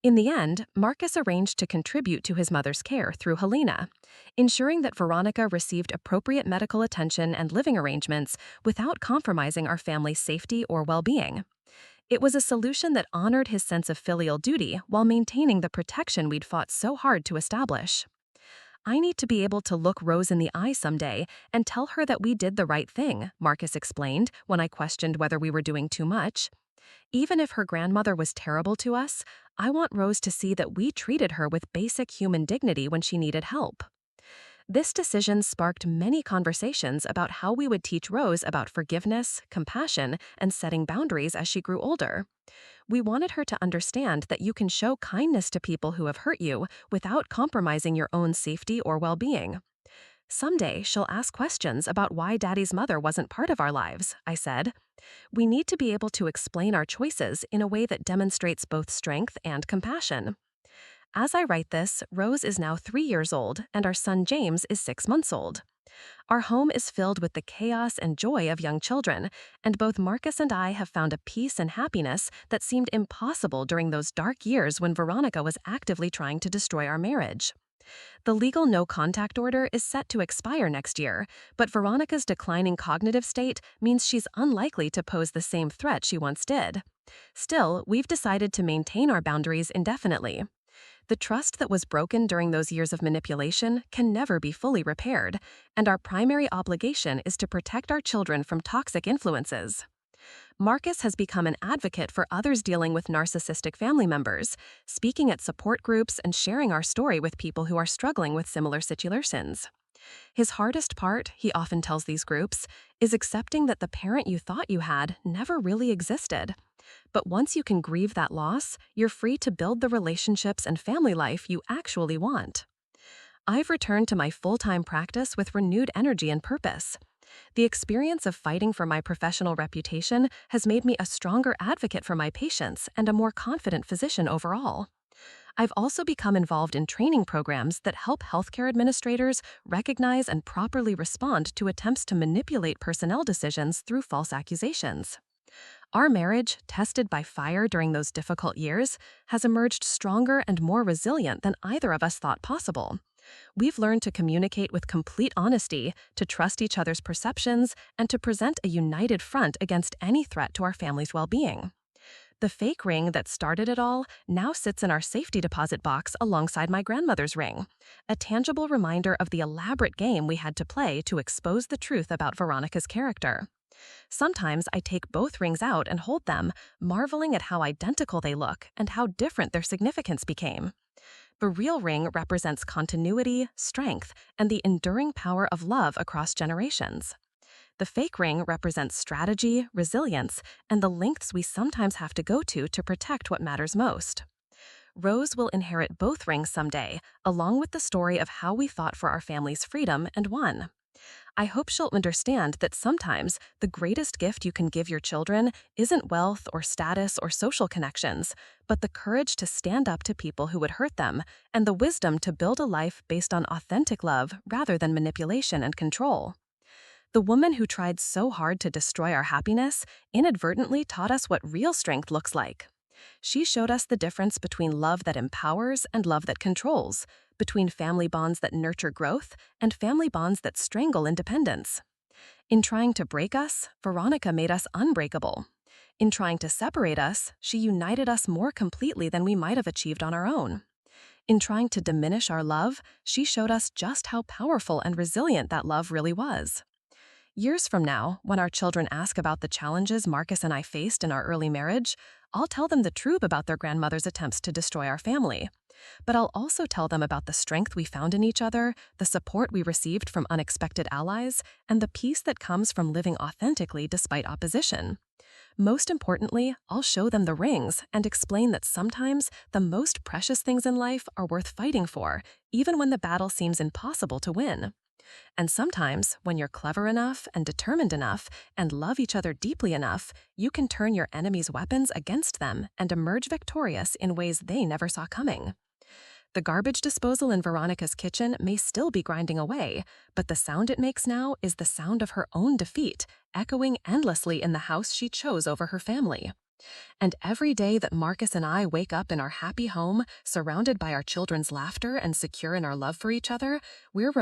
S2: In the end, Marcus arranged to contribute to his mother's care through Helena, ensuring that Veronica received appropriate medical attention and living arrangements without compromising our family's safety or well-being. It was a solution that honored his sense of filial duty while maintaining the protection we'd fought so hard to establish. "I need to be able to look Rose in the eye someday and tell her that we did the right thing," Marcus explained when I questioned whether we were doing too much. "Even if her grandmother was terrible to us, I want Rose to see that we treated her with basic human dignity when she needed help." This decision sparked many conversations about how we would teach Rose about forgiveness, compassion, and setting boundaries as she grew older. We wanted her to understand that you can show kindness to people who have hurt you without compromising your own safety or well-being. "Someday she'll ask questions about why Daddy's mother wasn't part of our lives," I said. "We need to be able to explain our choices in a way that demonstrates both strength and compassion." As I write this, Rose is now 3 years old and our son James is 6 months old. Our home is filled with the chaos and joy of young children, and both Marcus and I have found a peace and happiness that seemed impossible during those dark years when Veronica was actively trying to destroy our marriage. The legal no-contact order is set to expire next year, but Veronica's declining cognitive state means she's unlikely to pose the same threat she once did. Still, we've decided to maintain our boundaries indefinitely. The trust that was broken during those years of manipulation can never be fully repaired, and our primary obligation is to protect our children from toxic influences. Marcus has become an advocate for others dealing with narcissistic family members, speaking at support groups and sharing our story with people who are struggling with similar situations. His hardest part, he often tells these groups, is accepting that the parent you thought you had never really existed. But once you can grieve that loss, you're free to build the relationships and family life you actually want. I've returned to my full-time practice with renewed energy and purpose. The experience of fighting for my professional reputation has made me a stronger advocate for my patients and a more confident physician overall. I've also become involved in training programs that help healthcare administrators recognize and properly respond to attempts to manipulate personnel decisions through false accusations. Our marriage, tested by fire during those difficult years, has emerged stronger and more resilient than either of us thought possible. We've learned to communicate with complete honesty, to trust each other's perceptions, and to present a united front against any threat to our family's well-being. The fake ring that started it all now sits in our safety deposit box alongside my grandmother's ring, a tangible reminder of the elaborate game we had to play to expose the truth about Veronica's character. Sometimes I take both rings out and hold them, marveling at how identical they look and how different their significance became. The real ring represents continuity, strength, and the enduring power of love across generations. The fake ring represents strategy, resilience, and the lengths we sometimes have to go to protect what matters most.
S1: Rose will inherit both rings someday, along with the story of how we fought for our family's freedom and won. I hope she'll understand that sometimes the greatest gift you can give your children isn't wealth or status or social connections, but the courage to stand up to people who would hurt them and the wisdom to build a life based on authentic love rather than manipulation and control. The woman who tried so hard to destroy our happiness inadvertently taught us what real strength looks like. She showed us the difference between love that empowers and love that controls, between family bonds that nurture growth and family bonds that strangle independence. In trying to break us, Veronica made us unbreakable. In trying to separate us, she united us more completely than we might have achieved on our own. In trying to diminish our love, she showed us just how powerful and resilient that love really was. Years from now, when our children ask about the challenges Marcus and I faced in our early marriage, I'll tell them the truth about their grandmother's attempts to destroy our family. But I'll also tell them about the strength we found in each other, the support we received from unexpected allies, and the peace that comes from living authentically despite opposition. Most importantly, I'll show them the rings and explain that sometimes the most precious things in life are worth fighting for, even when the battle seems impossible to win. And sometimes, when you're clever enough and determined enough and love each other deeply enough, you can turn your enemy's weapons against them and emerge victorious in ways they never saw coming. The garbage disposal in Veronica's kitchen may still be grinding away, but the sound it makes now is the sound of her own defeat, echoing endlessly in the house she chose over her family. And every day that Marcus and I wake up in our happy home, surrounded by our children's laughter and secure in our love for each other, we're